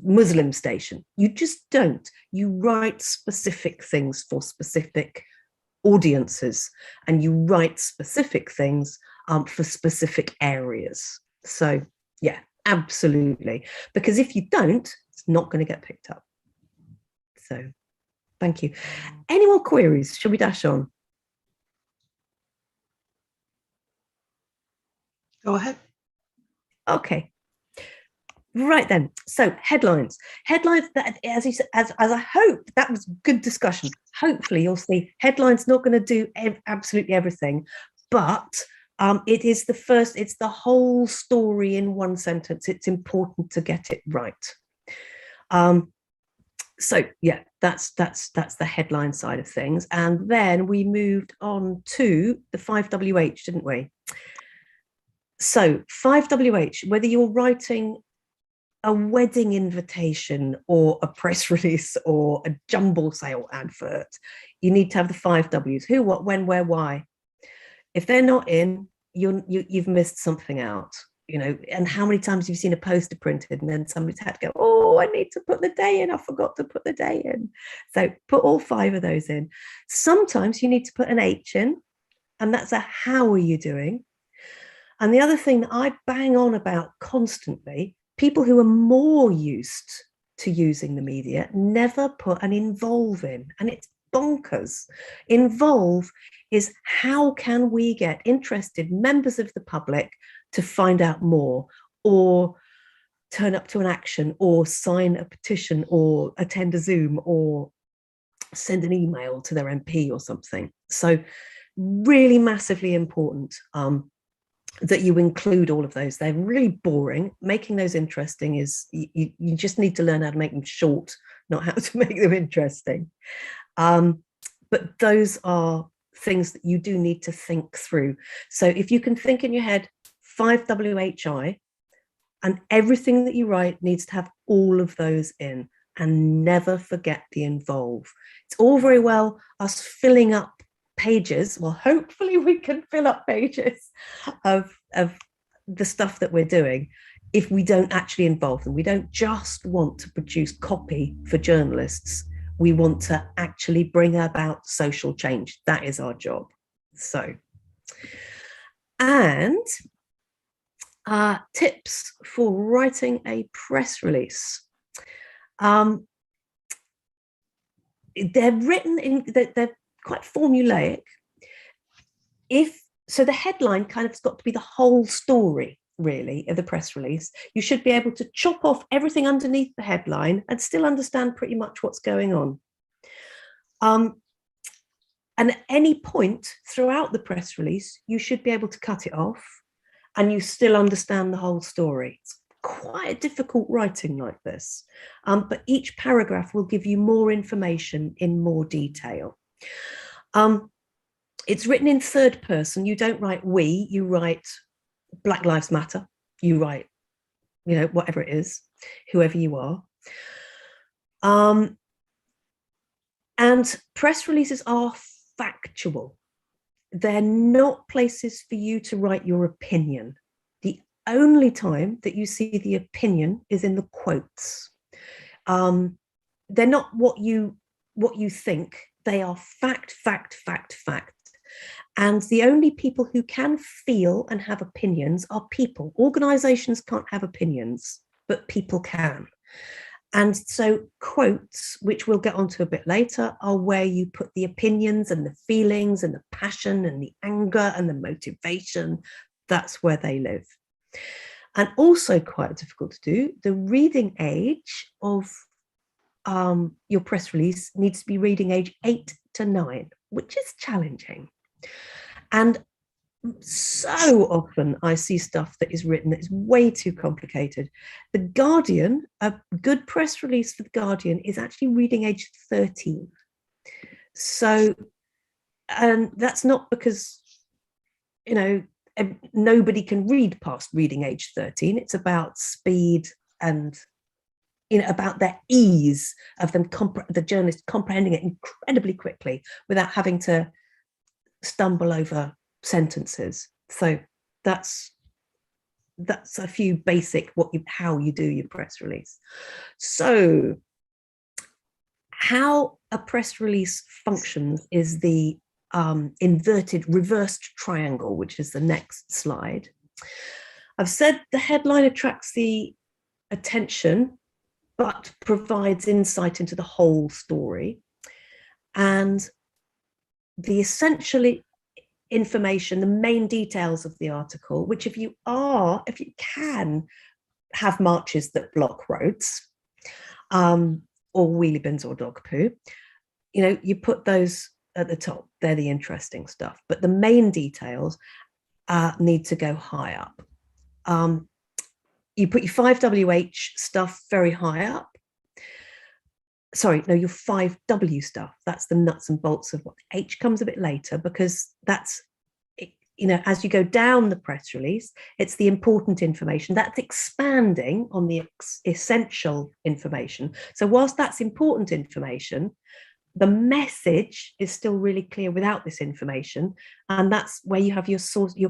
Muslim station. You just don't. You write specific things for specific audiences, and you write specific things for specific areas. So yeah, absolutely. Because if you don't, it's not going to get picked up. So thank you. Any more queries? Shall we dash on? Go ahead. Okay. Right then, so headlines that, as you said, as I hope that was good discussion. Hopefully you'll see headlines not going to do absolutely everything, but it's the whole story in one sentence. It's important to get it right. So yeah, that's the headline side of things, and then we moved on to the 5WH, didn't we? So 5WH, whether you're writing a wedding invitation or a press release or a jumble sale advert, you need to have the 5 W's: who, what, when, where, why. If they're not in, you've missed something out, you know. And how many times have you seen a poster printed and then somebody's had to go, oh, I need to put the day in, I forgot to put the day in. So put all 5 of those in. Sometimes you need to put an H in, and that's a how are you doing. And the other thing that I bang on about constantly, people who are more used to using the media never put an involve in, and it's bonkers. Involve is how can we get interested members of the public to find out more, or turn up to an action, or sign a petition, or attend a Zoom, or send an email to their MP or something. So really massively important that you include all of those. They're really boring. Making those interesting is, you just need to learn how to make them short, not how to make them interesting. But those are things that you do need to think through. So if you can think in your head 5WHI, and everything that you write needs to have all of those in, and never forget the involve. It's all very well us filling up pages. Well, hopefully we can fill up pages of the stuff that we're doing if we don't actually involve them. We don't just want to produce copy for journalists. We want to actually bring about social change. That is our job. So, and tips for writing a press release. They're written in, they're quite formulaic. So the headline kind of has got to be the whole story, really, of the press release. You should be able to chop off everything underneath the headline and still understand pretty much what's going on. And at any point throughout the press release, you should be able to cut it off and you still understand the whole story. It's quite difficult writing like this, but each paragraph will give you more information in more detail. It's written in third person. You don't write we, you write Black Lives Matter. You write, whatever it is, whoever you are. And press releases are factual. They're not places for you to write your opinion. The only time that you see the opinion is in the quotes. They're not what you think. They are fact. And the only people who can feel and have opinions are people. Organizations can't have opinions, but people can. And so quotes, which we'll get onto a bit later, are where you put the opinions and the feelings and the passion and the anger and the motivation. That's where they live. And also quite difficult to do, the reading age of your press release needs to be reading age 8 to 9, which is challenging. And so often I see stuff that is written that is way too complicated. The Guardian, a good press release for the Guardian is actually reading age 13. So, and that's not because, nobody can read past reading age 13. It's about speed and, about their ease of them, the journalist comprehending it incredibly quickly without having to stumble over sentences. So that's a few basic how you do your press release. So how a press release functions is the inverted reversed triangle, which is the next slide. I've said the headline attracts the attention but provides insight into the whole story, and the essentially information, the main details of the article, which if you can have marches that block roads, or wheelie bins or dog poo, you put those at the top. They're the interesting stuff, but the main details need to go high up. You put your 5WH stuff very high up. Sorry, no, your 5W stuff. That's the nuts and bolts of what H comes a bit later, because that's, as you go down the press release, it's the important information that's expanding on the essential information. So whilst that's important information, the message is still really clear without this information. And that's where you have your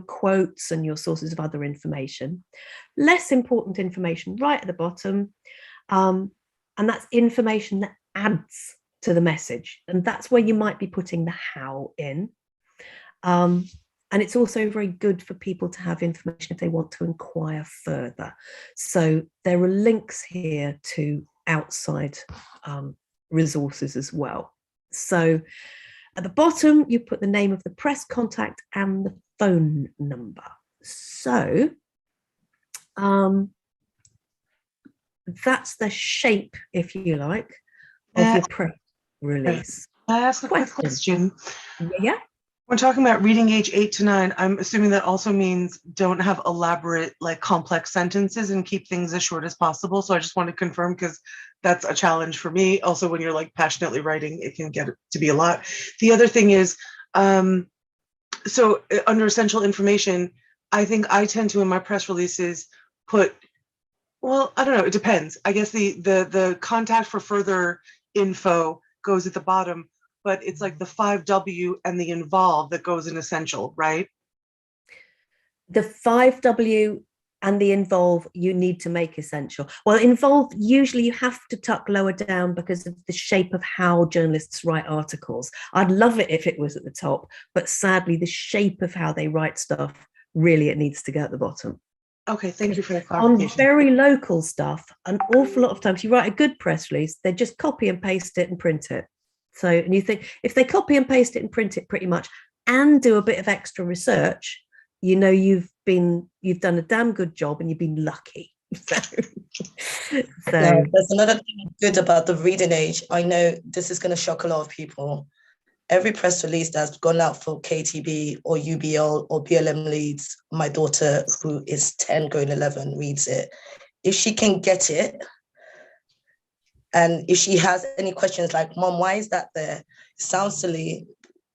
quotes and your sources of other information. Less important information right at the bottom. And that's information that adds to the message. And that's where you might be putting the how in. And it's also very good for people to have information if they want to inquire further. So there are links here to outside resources as well. So at the bottom, you put the name of the press contact and the phone number. So that's the shape, if you like, of your press release. I ask a quick question? Yeah. We're talking about reading age 8 to 9. I'm assuming that also means don't have elaborate, complex sentences and keep things as short as possible. So I just want to confirm, because that's a challenge for me. Also, when you're passionately writing, it can get to be a lot. The other thing is, so under essential information, I think I tend to, in my press releases, put, well, I don't know, it depends. I guess the contact for further info goes at the bottom, but it's like the 5W and the involve that goes in essential, right? The 5W and the involve you need to make essential. Well, involve, usually you have to tuck lower down because of the shape of how journalists write articles. I'd love it if it was at the top, but sadly the shape of how they write stuff, really it needs to go at the bottom. Okay, thank you for the On clarification. very local stuff, an awful lot of times you write a good press release, they just copy and paste it and print it. So, and you think if they copy and paste it and print it pretty much and do a bit of extra research, you know you've done a damn good job and you've been lucky. Now, there's another thing good about the reading age. I know this is going to shock a lot of people. Every press release that's gone out for KTB or UBL or BLM leads, my daughter, who is 10 going 11, reads it. If she can get it, and if she has any questions like, Mom, why is that there? It sounds silly,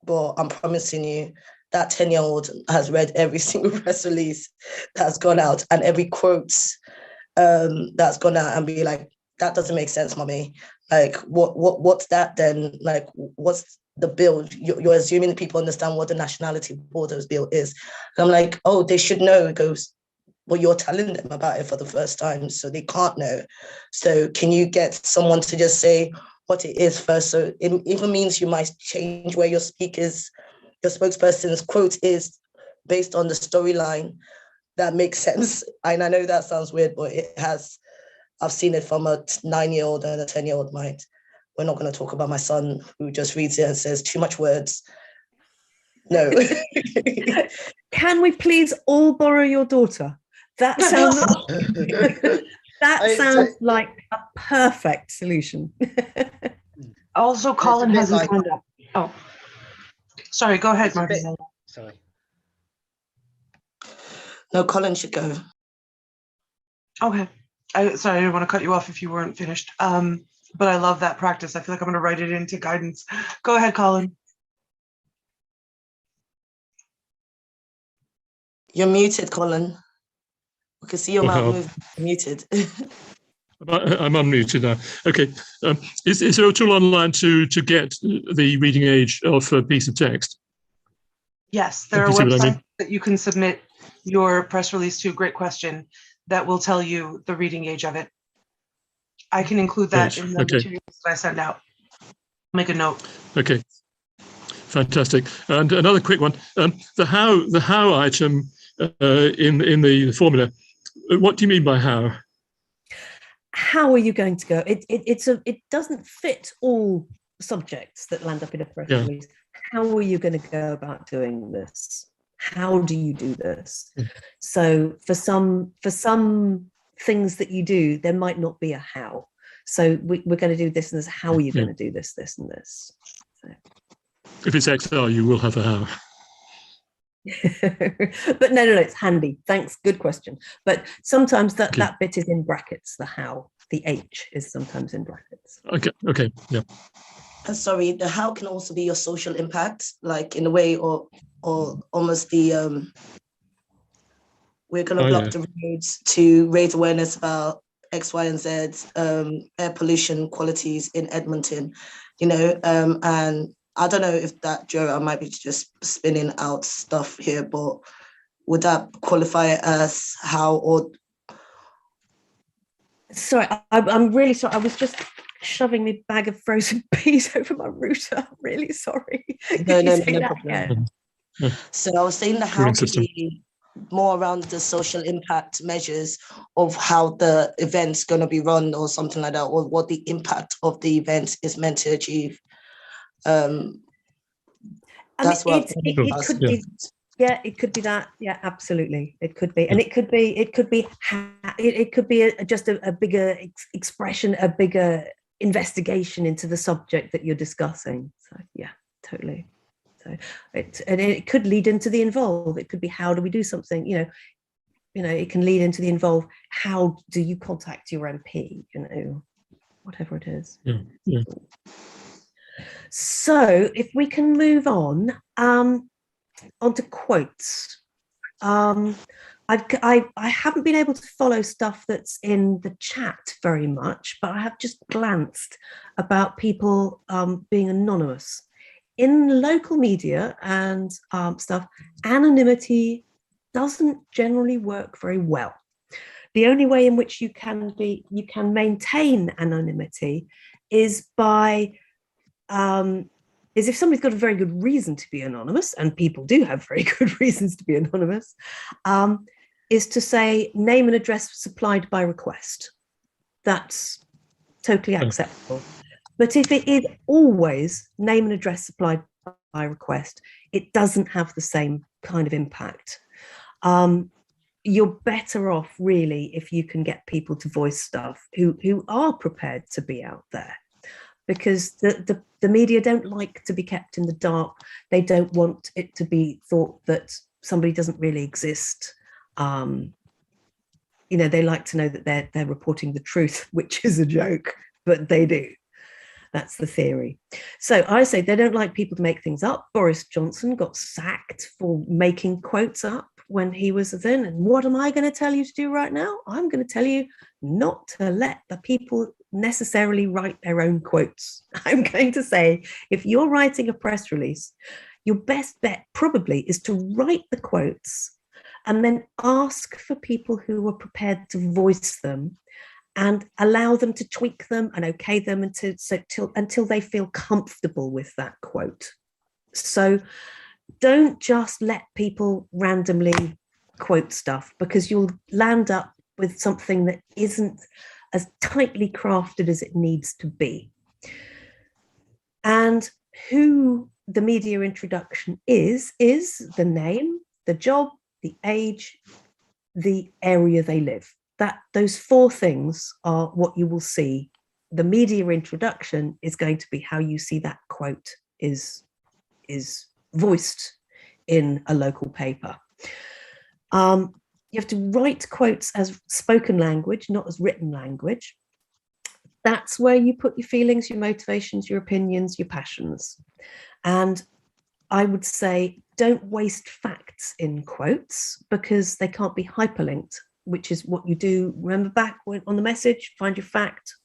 but I'm promising you that 10-year-old has read every single press release that's gone out and every quote that's gone out and be like, that doesn't make sense, Mommy. Like, what's that then? Like, what's the bill? You're assuming that people understand what the nationality borders bill is. And I'm like, oh, they should know. It goes, well, you're telling them about it for the first time, so they can't know. So can you get someone to just say what it is first? So it even means you might change where your spokesperson's quote is based on the storyline that makes sense. And I know that sounds weird, but it has. I've seen it from a 9-year-old and a 10-year-old mind. We're not going to talk about my son who just reads it and says too much words. No. Can we please all borrow your daughter? That sounds like a perfect solution. Also, Colin bit hasn't like- signed up. Oh, sorry. Go ahead, It's a bit- Martin. Sorry. No, Colin should go. Okay. Sorry, I didn't want to cut you off if you weren't finished. But I love that practice. I feel like I'm going to write it into guidance. Go ahead, Colin. You're muted, Colin. We can see your mouth move. Muted. I'm unmuted now. Okay. Is there a tool online to get the reading age of a piece of text? Yes, there are You see what I websites mean? that you can submit your press release to. Great question. That will tell you the reading age of it. I can include that Right, in the okay. materials that I send out. Make a note. Okay. Fantastic. And another quick one. The how item in the formula. What do you mean by how? How are you going to go? It doesn't fit all subjects that land up in a press release. How are you going to go about doing this? How do you do this? So for some things that you do, there might not be a how. So we're going to do this and this. How are you going to do this, this and this? So. If it's XR, you will have a how. But no, it's handy. Thanks. Good question. But sometimes that bit is in brackets, the how. The H is sometimes in brackets. Okay. Yeah. Sorry, the how can also be your social impact, like in a way, or almost the we're going to block the roads to raise awareness about X, Y, and Z, air pollution qualities in Edmonton, and I don't know if that, Joe, I might be just spinning out stuff here, but would that qualify as how or? Sorry, I'm really sorry. I was just shoving my bag of frozen peas over my router. I'm really sorry. No problem. So I was saying the how could be more around the social impact measures of how the event's going to be run or something like that, or what the impact of the event is meant to achieve. It could be that. Yeah, absolutely. It could be, and it could be just a bigger expression, a bigger investigation into the subject that you're discussing. So yeah, totally. So it could lead into the involve. It could be, how do we do something? It can lead into the involve. How do you contact your MP? Whatever it is. Yeah. So if we can move on onto quotes. I haven't been able to follow stuff that's in the chat very much, but I have just glanced about people being anonymous. In local media and stuff, anonymity doesn't generally work very well. The only way in which you can maintain anonymity is by is if somebody's got a very good reason to be anonymous, and people do have very good reasons to be anonymous, is to say name and address supplied by request. That's totally acceptable. But if it is always name and address supplied by request, it doesn't have the same kind of impact. You're better off really if you can get people to voice stuff who are prepared to be out there, because the media don't like to be kept in the dark. They don't want it to be thought that somebody doesn't really exist. You know, they like to know that they're reporting the truth, which is a joke, but they do. That's the theory. So I say they don't like people to make things up. Boris Johnson got sacked for making quotes up when he was then. And what am I going to tell you to do right now? I'm going to tell you not to let the people necessarily write their own quotes. I'm going to say, if you're writing a press release, your best bet probably is to write the quotes and then ask for people who are prepared to voice them and allow them to tweak them and okay them until they feel comfortable with that quote. So don't just let people randomly quote stuff, because you'll land up with something that isn't as tightly crafted as it needs to be. And who the media introduction is the name, the job, the age, the area they live. Those four things are what you will see. The media introduction is going to be how you see that quote is voiced in a local paper. You have to write quotes as spoken language, not as written language. That's where you put your feelings, your motivations, your opinions, your passions. And I would say don't waste facts in quotes, because they can't be hyperlinked, which is what you do. Remember back on the message, find your fact,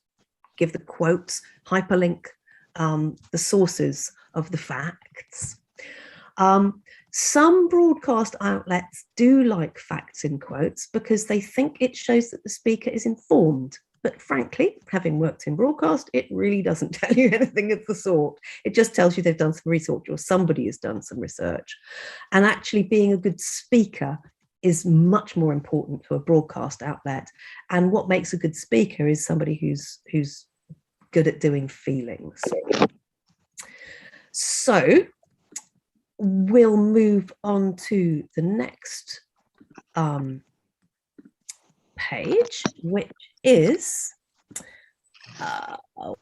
give the quotes, hyperlink the sources of the facts. Some broadcast outlets do like facts in quotes because they think it shows that the speaker is informed. But frankly, having worked in broadcast, it really doesn't tell you anything of the sort. It just tells you they've done some research or somebody has done some research. And actually being a good speaker is much more important to a broadcast outlet. And what makes a good speaker is somebody who's good at doing feelings. So we'll move on to the next page, which is,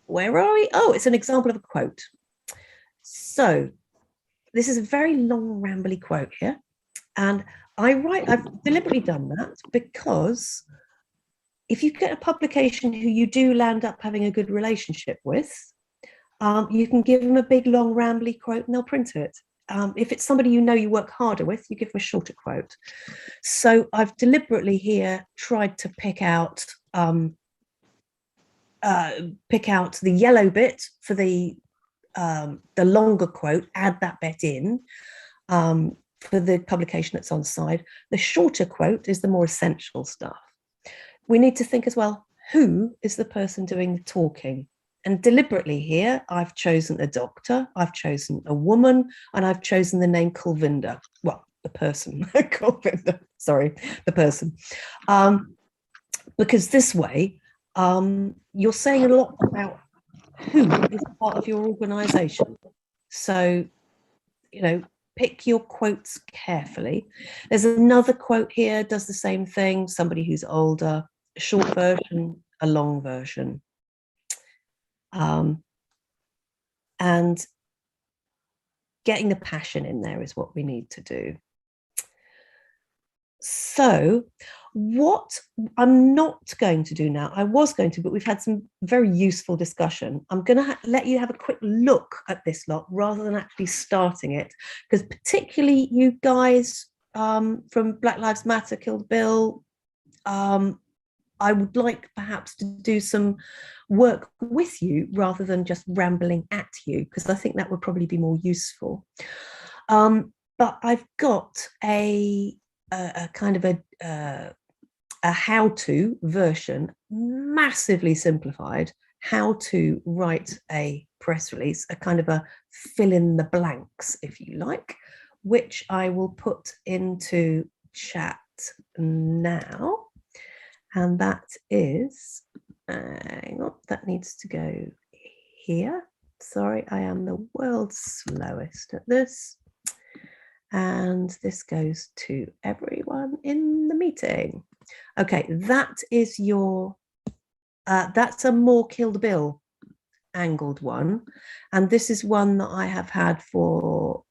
where are we? Oh, it's an example of a quote. So this is a very long, rambly quote here. And I've deliberately done that because if you get a publication who you do land up having a good relationship with, you can give them a big, long, rambly quote and they'll print it. If it's somebody you know you work harder with, you give them a shorter quote. So I've deliberately here tried to pick out the yellow bit for the longer quote, add that bit in for the publication that's on side. The shorter quote is the more essential stuff. We need to think as well, who is the person doing the talking? And deliberately here, I've chosen a doctor, I've chosen a woman, and I've chosen the name Kulvinder. Well, the person, Kulvinder, sorry, the person. Because this way, you're saying a lot about who is part of your organisation. So, you know, pick your quotes carefully. There's another quote here, does the same thing, somebody who's older, a short version, a long version. And getting the passion in there is what we need to do. So what I'm not going to do now, I was going to, but we've had some very useful discussion. I'm going to let you have a quick look at this lot rather than actually starting it, because particularly you guys from Black Lives Matter, Kill the Bill, I would like perhaps to do some work with you rather than just rambling at you, because I think that would probably be more useful. But I've got a kind of a how-to version, massively simplified, how to write a press release, a kind of a fill in the blanks, if you like, which I will put into chat now. And that is, hang on, that needs to go here. Sorry, I am the world's slowest at this. And this goes to everyone in the meeting. Okay, that is your, that's a more Kill the Bill angled one. And this is one that I have had for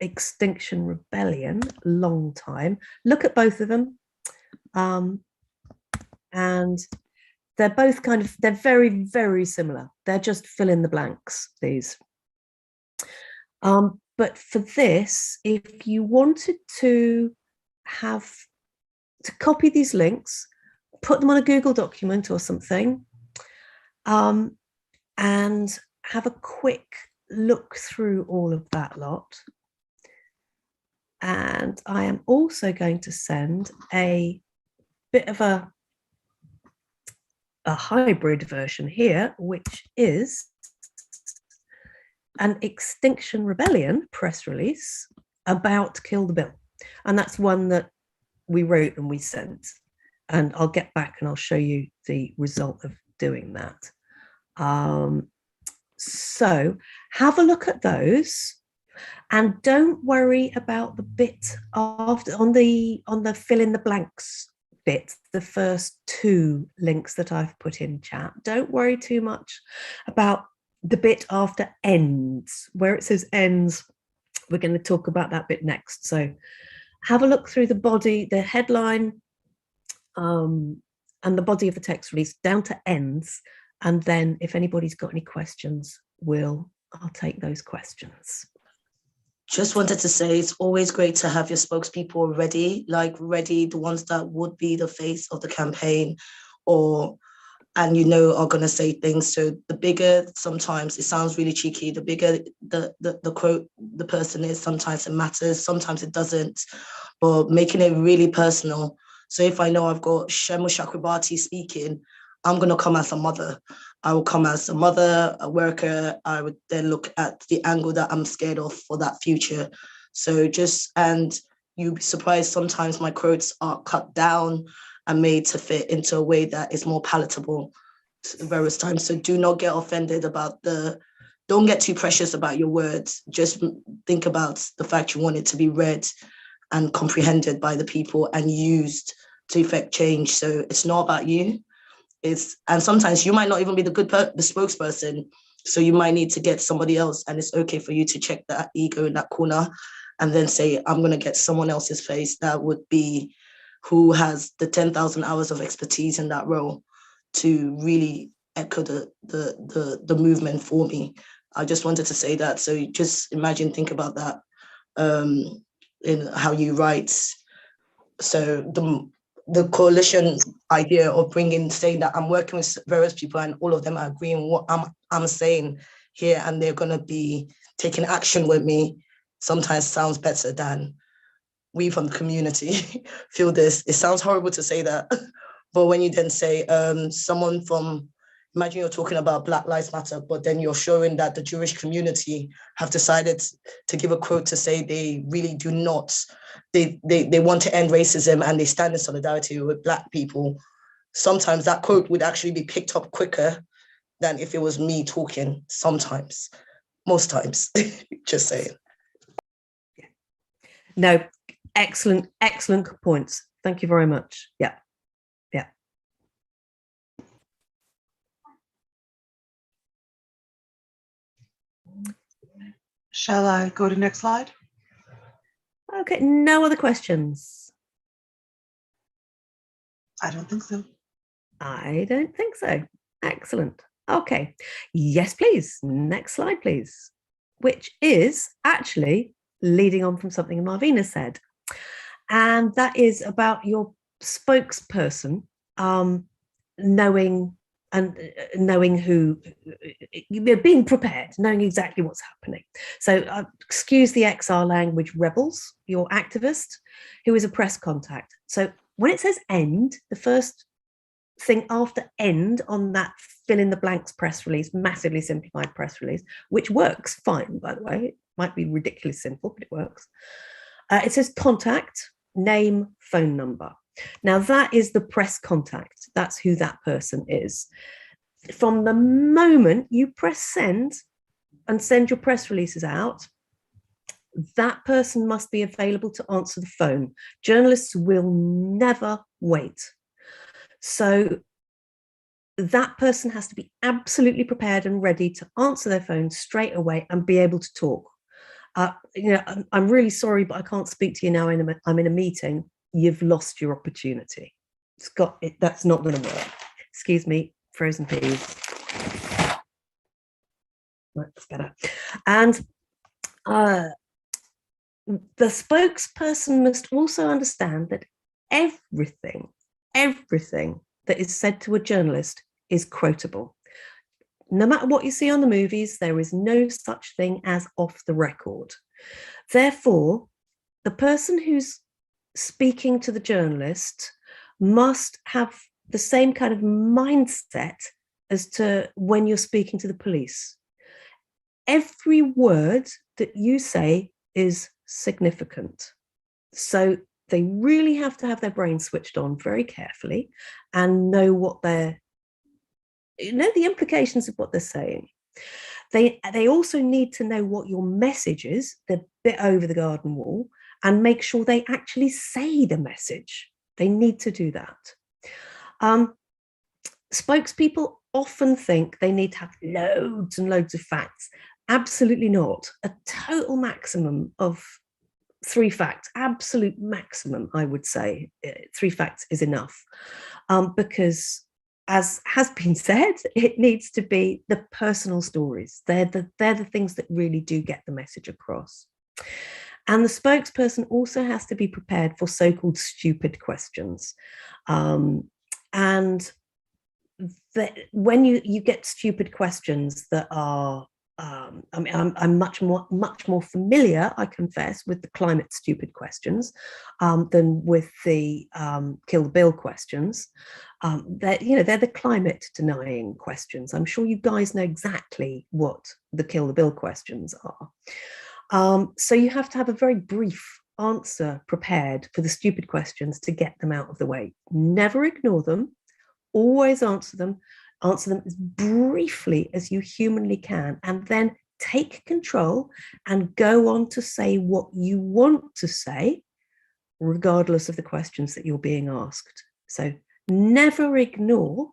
Extinction Rebellion, long time. Look at both of them. And they're both kind of, they're very, very similar. They're just fill in the blanks, these. But for this, if you wanted to have to copy these links, put them on a Google document or something, and have a quick look through all of that lot. And I am also going to send a bit of a hybrid version here, which is an Extinction Rebellion press release about Kill the Bill. And that's one that we wrote and we sent. And I'll get back and I'll show you the result of doing that. So have a look at those, and don't worry about the bit after on the fill in the blanks bit, the first two links that I've put in chat. Don't worry too much about the bit after ends, where it says ends. We're going to talk about that bit next. So have a look through the body, the headline, and the body of the text release down to ends. And then if anybody's got any questions, I'll take those questions. Just wanted to say it's always great to have your spokespeople ready, the ones that would be the face of the campaign and are going to say things. So the bigger, sometimes it sounds really cheeky, the bigger the quote the person is, sometimes it matters, sometimes it doesn't, but making it really personal. So if I know I've got Shemu Chakrabarti speaking, I'm going to come as a mother. I will come as a mother, a worker. I would then look at the angle that I'm scared of for that future. So and you'd be surprised, sometimes my quotes are cut down and made to fit into a way that is more palatable various times. So do not get offended about don't get too precious about your words. Just think about the fact you want it to be read and comprehended by the people and used to effect change. So it's not about you. And sometimes you might not even be the spokesperson. So you might need to get somebody else, and it's okay for you to check that ego in that corner and then say, I'm going to get someone else's face that would be who has the 10,000 hours of expertise in that role to really echo the movement for me. I just wanted to say that. So just think about that in how you write. So the coalition idea of saying that I'm working with various people and all of them are agreeing what I'm saying here, and they're going to be taking action with me, sometimes sounds better than we from the community feel this. It sounds horrible to say that, but when you then say someone from, imagine you're talking about Black Lives Matter, but then you're showing that the Jewish community have decided to give a quote to say they really do not, they want to end racism and they stand in solidarity with Black people. Sometimes that quote would actually be picked up quicker than if it was me talking, sometimes, most times, just saying. No, excellent points. Thank you very much. Yeah. Shall I go to next slide? Okay, no other questions? I don't think so. I don't think so. Excellent. Okay. Yes, please. Next slide, please. Which is actually leading on from something Marvina said. And that is about your spokesperson knowing who, being prepared, knowing exactly what's happening. So excuse the XR language rebels, your activist, who is a press contact. So when it says end, the first thing after end on that fill in the blanks press release, massively simplified press release, which works fine, by the way, it might be ridiculously simple, but it works. It says contact, name, phone number. Now, that is the press contact. That's who that person is. From the moment you press send and send your press releases out, that person must be available to answer the phone. Journalists will never wait. So that person has to be absolutely prepared and ready to answer their phone straight away and be able to talk. I'm really sorry, but I can't speak to you now. I'm in a meeting. You've lost your opportunity. That's not going to work. Excuse me, frozen peas. That's better. And the spokesperson must also understand that everything that is said to a journalist is quotable. No matter what you see on the movies, there is no such thing as off the record. Therefore, the person who's speaking to the journalist must have the same kind of mindset as to when you're speaking to the police. Every word that you say is significant. So they really have to have their brain switched on very carefully and know the implications of what they're saying. They also need to know what your message is, the bit over the garden wall, and make sure they actually say the message. They need to do that. Spokespeople often think they need to have loads and loads of facts. Absolutely not. A total maximum of 3 facts, absolute maximum, I would say. 3 facts is enough, because, as has been said, it needs to be the personal stories. They're the things that really do get the message across. And the spokesperson also has to be prepared for so-called stupid questions. And when you get stupid questions that are, I'm much more familiar, I confess, with the climate stupid questions than with the kill the bill questions. They're the climate denying questions. I'm sure you guys know exactly what the kill the bill questions are. So you have to have a very brief answer prepared for the stupid questions to get them out of the way. Never ignore them. Always answer them as briefly as you humanly can, and then take control and go on to say what you want to say, regardless of the questions that you're being asked. So never ignore,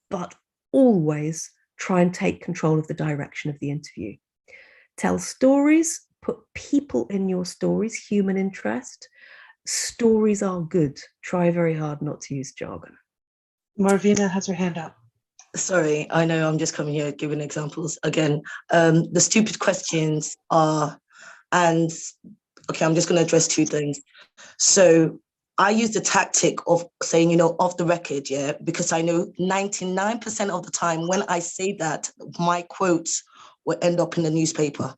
but always try and take control of the direction of the interview. Tell stories, put people in your stories, human interest. Stories are good. Try very hard not to use jargon. Marvina has her hand up. Sorry, I know I'm just coming here giving examples again. The stupid questions are, I'm just going to address 2 things. So I use the tactic of saying, off the record, yeah, because I know 99% of the time when I say that, my quotes will end up in the newspaper,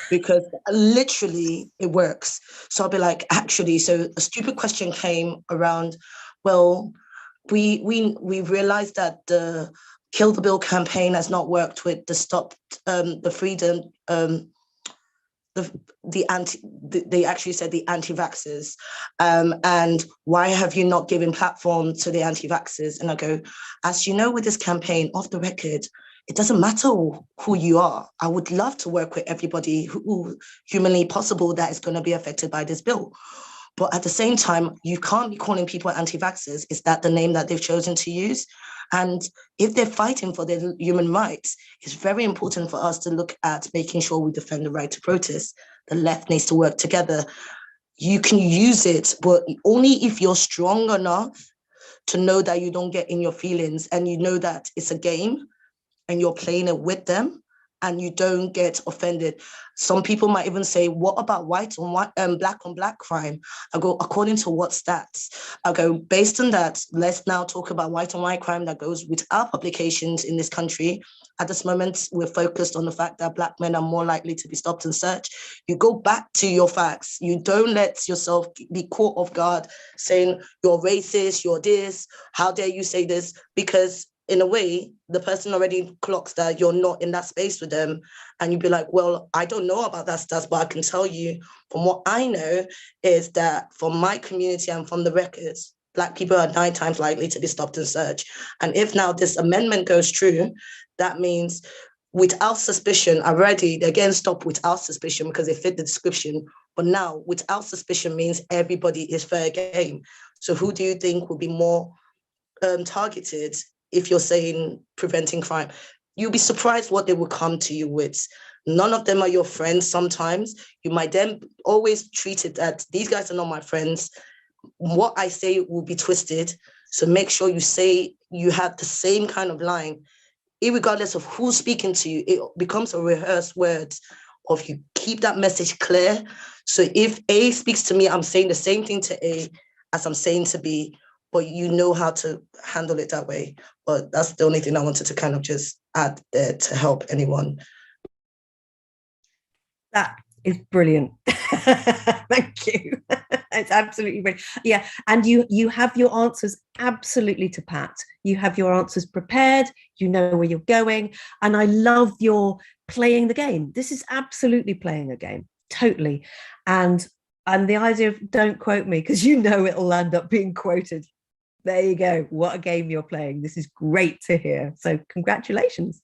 because literally it works. So I'll be like, actually, so a stupid question came around, well, we realized that the Kill the Bill campaign has not worked with the Stop the Freedom, they actually said the anti-vaxxers, and why have you not given platform to the anti-vaxxers? And I go, as you know, with this campaign, off the record, it doesn't matter who you are. I would love to work with everybody who humanly possible that is going to be affected by this bill. But at the same time, you can't be calling people anti-vaxxers. Is that the name that they've chosen to use? And if they're fighting for their human rights, it's very important for us to look at making sure we defend the right to protest. The left needs to work together. You can use it, but only if you're strong enough to know that you don't get in your feelings and you know that it's a game and you're playing it with them, and you don't get offended. Some people might even say, what about white on white, black on black crime? I go, according to what stats? I go, based on that, let's now talk about white on white crime that goes with our publications in this country. At this moment, we're focused on the fact that black men are more likely to be stopped and searched. You go back to your facts. You don't let yourself be caught off guard saying, you're racist, you're this, how dare you say this? Because in a way, the person already clocks that you're not in that space with them. And you'd be like, well, I don't know about that stuff, but I can tell you from what I know is that from my community and from the records, Black people are 9 times likely to be stopped and searched. And if now this amendment goes through, that means without suspicion, already they're getting stopped without suspicion because they fit the description. But now without suspicion means everybody is fair game. So who do you think will be more targeted if you're saying preventing crime? You'll be surprised what they will come to you with. None of them are your friends. Sometimes you might then always treat it that these guys are not my friends. What I say will be twisted. So make sure you say you have the same kind of line, irregardless of who's speaking to you. It becomes a rehearsed word of you keep that message clear. So if A speaks to me, I'm saying the same thing to A as I'm saying to B, but you know how to handle it that way. But that's the only thing I wanted to kind of just add there to help anyone. That is brilliant. Thank you. It's absolutely brilliant. Yeah, and you have your answers absolutely to pat. You have your answers prepared. You know where you're going, and I love your playing the game. This is absolutely playing a game, totally. And the idea of don't quote me because you know it'll end up being quoted. There you go. What a game you're playing. This is great to hear. So congratulations.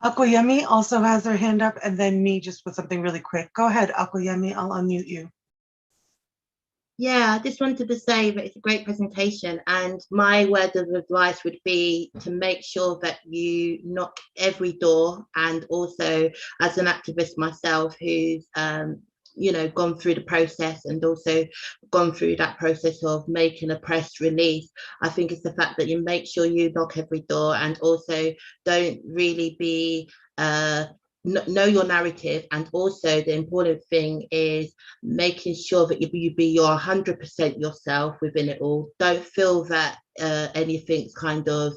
Akoyemi also has their hand up, and then me just with something really quick. Go ahead, Akoyemi. I'll unmute you. Yeah, I just wanted to say that it's a great presentation, and my word of advice would be to make sure that you knock every door. And also, as an activist myself, who's gone through the process and also gone through that process of making a press release, I think it's the fact that you make sure you knock every door, and also don't really be know your narrative. And also the important thing is making sure that you be your 100% yourself within it all. Don't feel that anything's kind of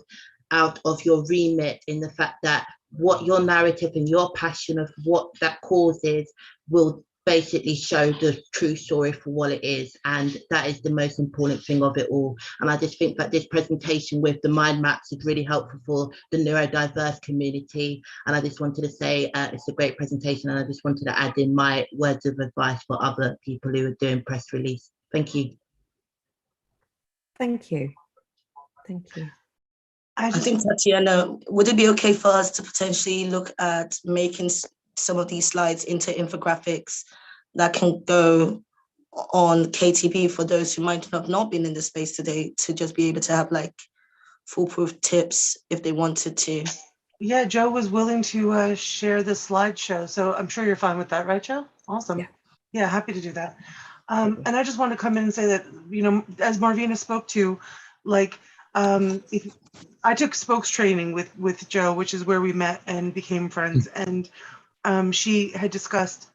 out of your remit, in the fact that what your narrative and your passion of what that cause is will basically show the true story for what it is, and that is the most important thing of it all. And I just think that this presentation with the mind maps is really helpful for the neurodiverse community, and I just wanted to say it's a great presentation, and I just wanted to add in my words of advice for other people who are doing press release. Thank you. Thank you. Thank you. I think, Tatiana, would it be okay for us to potentially look at making some of these slides into infographics that can go on KTB for those who might have not been in the space today, to just be able to have like foolproof tips if they wanted to? Yeah, Joe was willing to share the slideshow, so I'm sure you're fine with that, right, Joe? Awesome. Yeah, happy to do that. And I just want to come in and say that, as Marvina spoke to, like, if I took spokes training with Joe, which is where we met and became friends, and she had discussed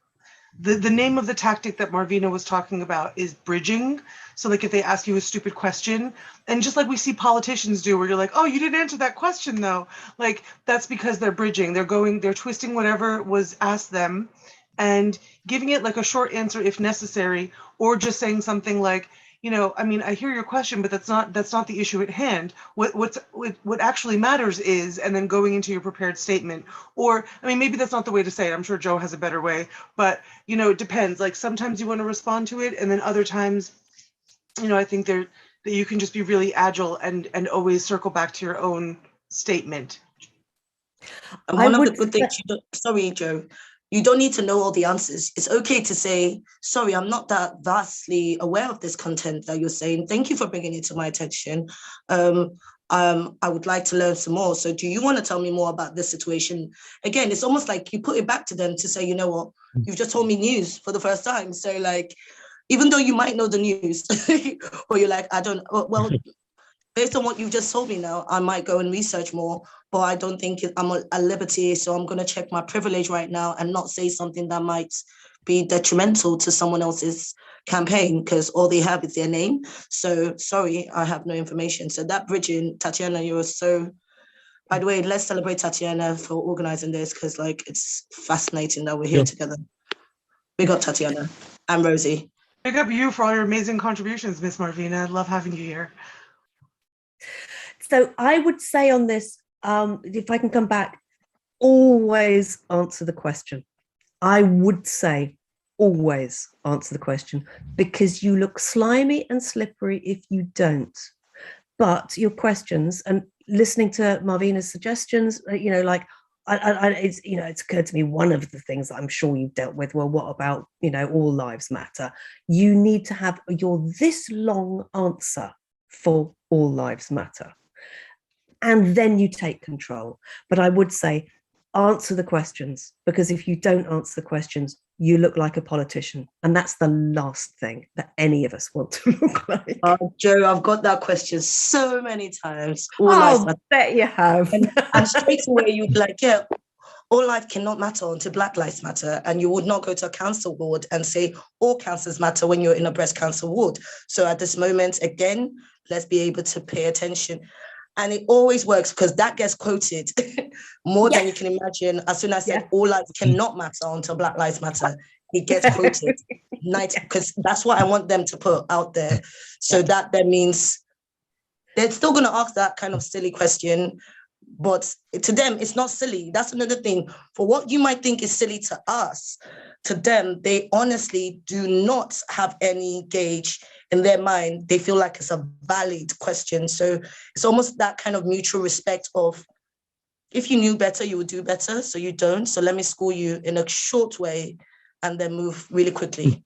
the name of the tactic that Marvina was talking about is bridging. So like if they ask you a stupid question, and just like we see politicians do, where you're like, oh, you didn't answer that question though. Like that's because they're bridging. They're twisting whatever was asked them and giving it like a short answer if necessary, or just saying something like, I mean, I hear your question, but that's not the issue at hand. What actually matters is, and then going into your prepared statement. Or, I mean, maybe that's not the way to say it. I'm sure Joe has a better way, but it depends. Like sometimes you want to respond to it, and then other times, I think that you can just be really agile and always circle back to your own statement. And one of the good things, sorry, Joe, you don't need to know all the answers. It's okay to say, sorry, I'm not that vastly aware of this content that you're saying. Thank you for bringing it to my attention. I would like to learn some more. So do you want to tell me more about this situation? Again, it's almost like you put it back to them to say, you know what, you've just told me news for the first time. So like, even though you might know the news, or you're like, I don't, well, based on what you've just told me now, I might go and research more, but I don't think I'm at liberty. So I'm going to check my privilege right now and not say something that might be detrimental to someone else's campaign, because all they have is their name. So sorry, I have no information. So that bridging, Tatiana, you're so, by the way, let's celebrate Tatiana for organizing this, because like, it's fascinating that we're here together. Big up Tatiana and Rosie. Big up you for all your amazing contributions, Miss Marvina. I love having you here. So I would say on this, if I can come back, always answer the question. I would say always answer the question, because you look slimy and slippery if you don't. But your questions, and listening to Marvina's suggestions, like it's occurred to me, one of the things that I'm sure you've dealt with, well, what about, all lives matter? You need to have your this long answer for all lives matter. And then you take control. But I would say, answer the questions, because if you don't answer the questions, you look like a politician. And that's the last thing that any of us want to look like. Jo, I've got that question so many times. I bet you have. And straight away you'd be like, yeah, all life cannot matter until Black Lives Matter. And you would not go to a council ward and say all cancers matter when you're in a breast cancer ward. So at this moment, again, let's be able to pay attention. And it always works because that gets quoted more than you can imagine. As soon as I said all lives cannot matter until Black Lives Matter, it gets quoted 90, because that's what I want them to put out there. So that means they're still going to ask that kind of silly question, but to them, it's not silly. That's another thing. For what you might think is silly to us, to them, they honestly do not have any gauge in their mind. They feel like it's a valid question. So it's almost that kind of mutual respect of, if you knew better, you would do better. So you don't. So let me school you in a short way and then move really quickly.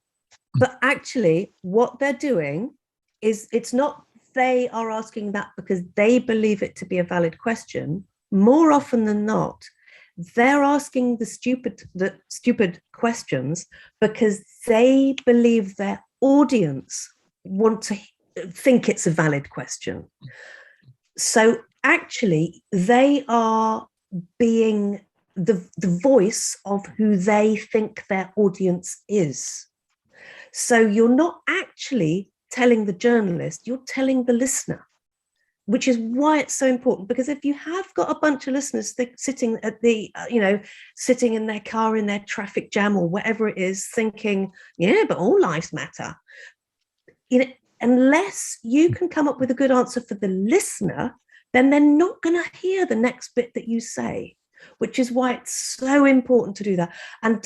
But actually, what they're doing is, it's not they are asking that because they believe it to be a valid question. More often than not, they're asking the stupid questions because they believe their audience want to think it's a valid question. So actually, they are being the voice of who they think their audience is. So you're not actually telling the journalist, you're telling the listener, which is why it's so important. Because if you have got a bunch of listeners sitting at the, sitting in their car in their traffic jam or whatever it is, thinking, yeah, but all lives matter, unless you can come up with a good answer for the listener, then they're not going to hear the next bit that you say, which is why it's so important to do that. And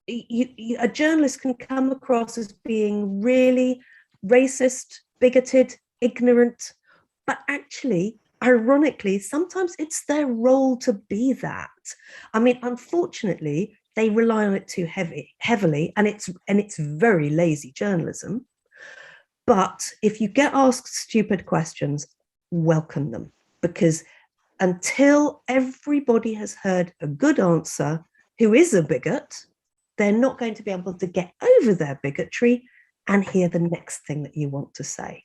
a journalist can come across as being really racist, bigoted, ignorant, but actually, ironically, sometimes it's their role to be that. I mean, unfortunately, they rely on it too heavily, and it's very lazy journalism. But if you get asked stupid questions, welcome them, because until everybody has heard a good answer who is a bigot, they're not going to be able to get over their bigotry and hear the next thing that you want to say.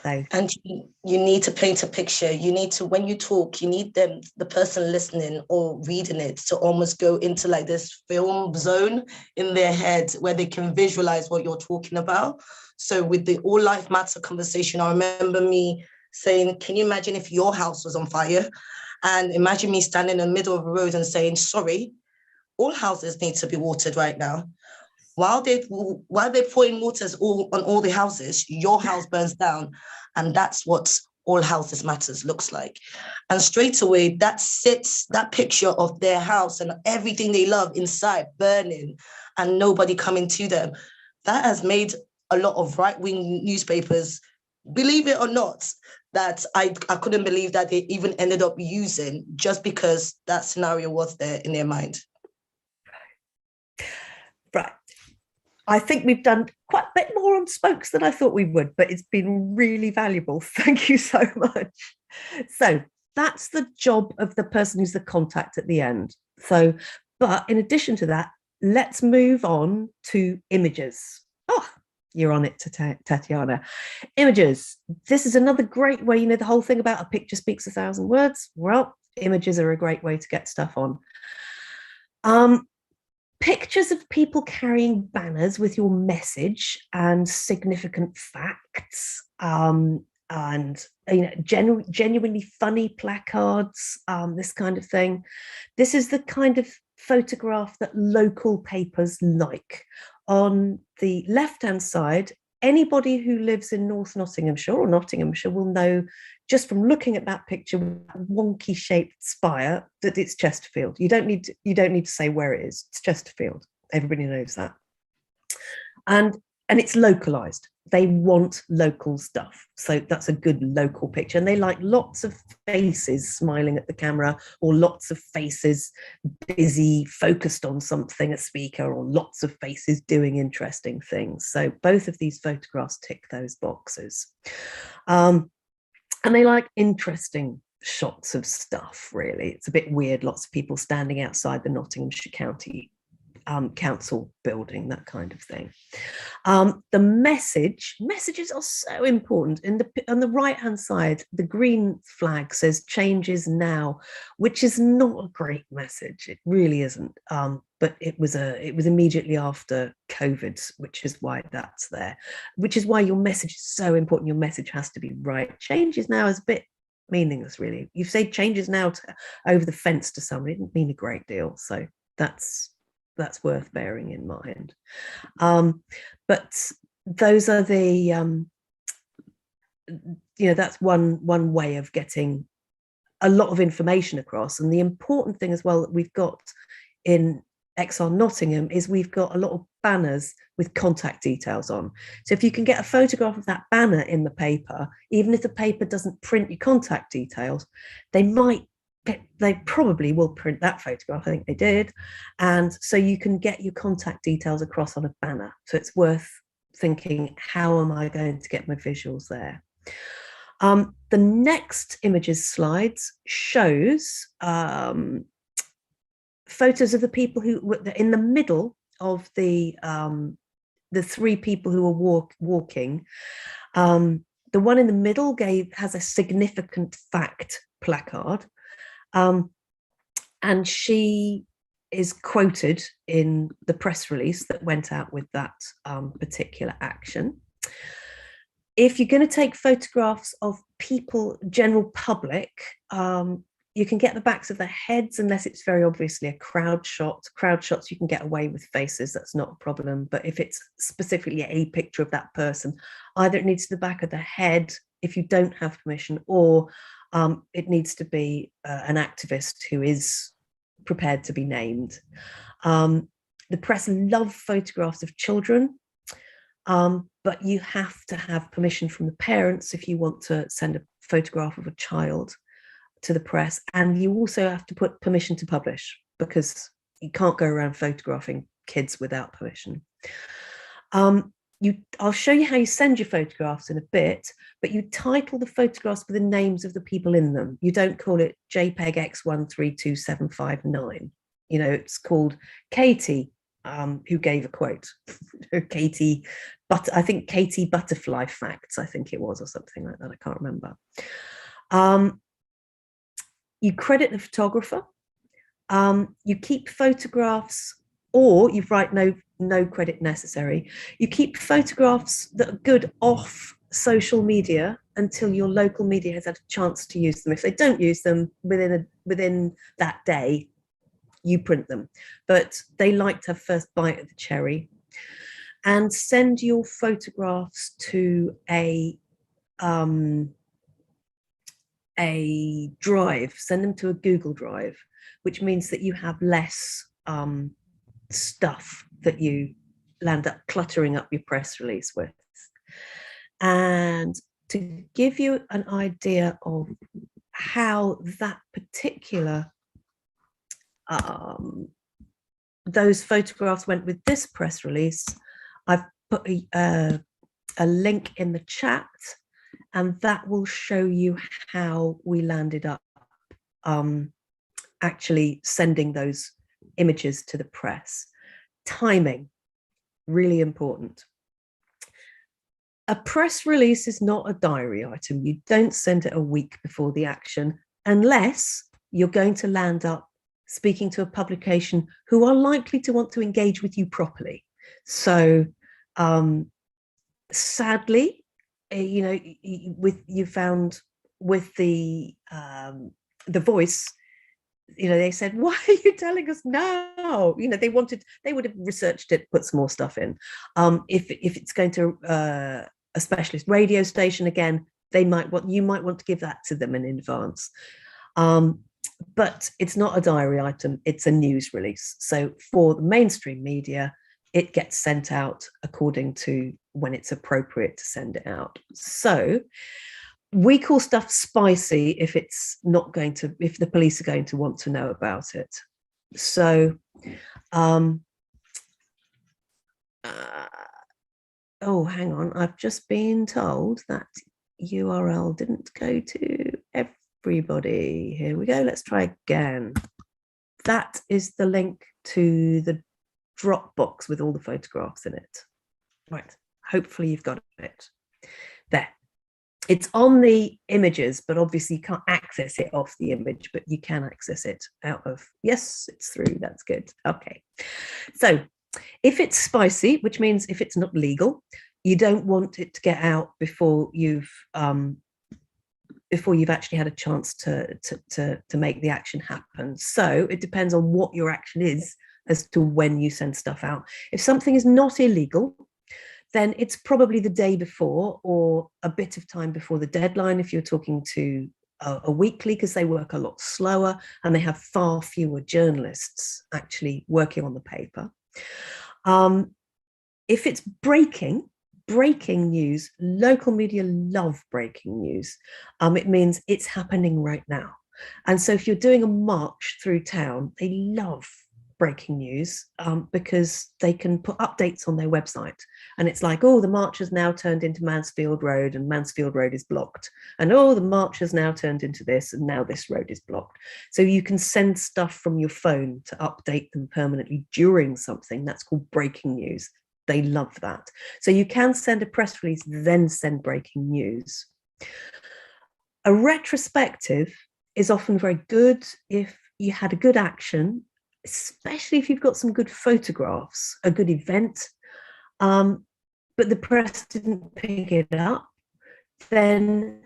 So. And you need to paint a picture. You need to, when you talk, you need the person listening or reading it to almost go into like this film zone in their head where they can visualize what you're talking about. So with the all life matter conversation, I remember me saying, can you imagine if your house was on fire? And imagine me standing in the middle of the road and saying, sorry, all houses need to be watered right now. While they're pouring waters on all the houses, your house burns down. And that's what all houses matters looks like. And straight away, that sits that picture of their house and everything they love inside burning and nobody coming to them. That has made a lot of right-wing newspapers, believe it or not, that I couldn't believe that they even ended up using, just because that scenario was there in their mind. Right. I think we've done quite a bit more on spokes than I thought we would, but it's been really valuable. Thank you so much. So that's the job of the person who's the contact at the end. So, but in addition to that, let's move on to images. Oh, you're on it, Tatiana. Images. This is another great way, the whole thing about a picture speaks 1,000 words. Well, images are a great way to get stuff on. Pictures of people carrying banners with your message and significant facts, and genuinely funny placards, this kind of thing. This is the kind of photograph that local papers like. On the left-hand side, anybody who lives in North Nottinghamshire or Nottinghamshire will know, just from looking at that picture with that wonky shaped spire, that it's Chesterfield. You don't need to say where it is. It's Chesterfield. Everybody knows that. and it's localized. They want local stuff, so that's a good local picture. And they like lots of faces smiling at the camera, or lots of faces busy focused on something, a speaker, or lots of faces doing interesting things. So both of these photographs tick those boxes. And they like interesting shots of stuff, really. It's a bit weird, lots of people standing outside the Nottinghamshire County council building, that kind of thing. The messages are so important. On the right hand side, the green flag says "change is now," which is not a great message. It really isn't. But it was immediately after COVID, which is why that's there. Which is why your message is so important. Your message has to be right. Change is now is a bit meaningless, really. You say change is now over the fence to someone, it didn't mean a great deal. So that's worth bearing in mind. But those are the that's one way of getting a lot of information across. And the important thing as well that we've got in XR Nottingham is we've got a lot of banners with contact details on. So if you can get a photograph of that banner in the paper, even if the paper doesn't print your contact details, they probably will print that photograph. I think they did. And so you can get your contact details across on a banner. So it's worth thinking, how am I going to get my visuals there? The next images slides shows photos of the people who were in the middle of the three people who were walking. The one in the middle has a significant fact placard. And she is quoted in the press release that went out with that particular action. If you're going to take photographs of people, general public, you can get the backs of their heads unless it's very obviously a crowd shot. Crowd shots, you can get away with faces, that's not a problem. But if it's specifically a picture of that person, either it needs the back of the head if you don't have permission, or it needs to be an activist who is prepared to be named. The press love photographs of children, but you have to have permission from the parents if you want to send a photograph of a child to the press. And you also have to put permission to publish, because you can't go around photographing kids without permission. I'll show you how you send your photographs in a bit, but you title the photographs with the names of the people in them. You don't call it JPEG X132759. It's called Katie, who gave a quote. Katie, but I think Katie Butterfly Facts, I think it was, or something like that. I can't remember. You credit the photographer. You keep photographs, or you write no credit necessary. You keep photographs that are good off social media until your local media has had a chance to use them. If they don't use them within that day, you print them. But they like to have first bite of the cherry. And send your photographs to a drive. Send them to a Google Drive, which means that you have less stuff that you land up cluttering up your press release with. And to give you an idea of how that particular those photographs went with this press release, I've put a link in the chat, and that will show you how we landed up actually sending those images to the press. Timing, really important. A press release is not a diary item. You don't send it a week before the action unless you're going to land up speaking to a publication who are likely to want to engage with you properly. So sadly, you found with the Voice, they said, why are you telling us now? They would have researched it, put some more stuff in. If it's going to a specialist radio station, again, you might want to give that to them in advance. But it's not a diary item, it's a news release. So for the mainstream media, it gets sent out according to when it's appropriate to send it out. So we call stuff spicy if it's not going to, if the police are going to want to know about it. So, oh, hang on, I've just been told that URL didn't go to everybody. Here we go, let's try again. That is the link to the Dropbox with all the photographs in it. Right, hopefully you've got it. There. It's on the images, but obviously you can't access it off the image, but you can access it out of, yes, it's through, that's good. Okay. So if it's spicy, which means if it's not legal, you don't want it to get out before you've actually had a chance to make the action happen. So it depends on what your action is as to when you send stuff out. If something is not illegal, then it's probably the day before or a bit of time before the deadline if you're talking to a weekly, because they work a lot slower and they have far fewer journalists actually working on the paper. If it's breaking news, local media love breaking news. It means it's happening right now. And so if you're doing a march through town, they love breaking news because they can put updates on their website, and it's like, oh, the march has now turned into Mansfield Road and Mansfield Road is blocked, and oh, the march has now turned into this and now this road is blocked. So you can send stuff from your phone to update them permanently during something. That's called breaking news. They love that. So you can send a press release, then send breaking news. A retrospective is often very good if you had a good action, especially if you've got some good photographs, a good event, but the press didn't pick it up, then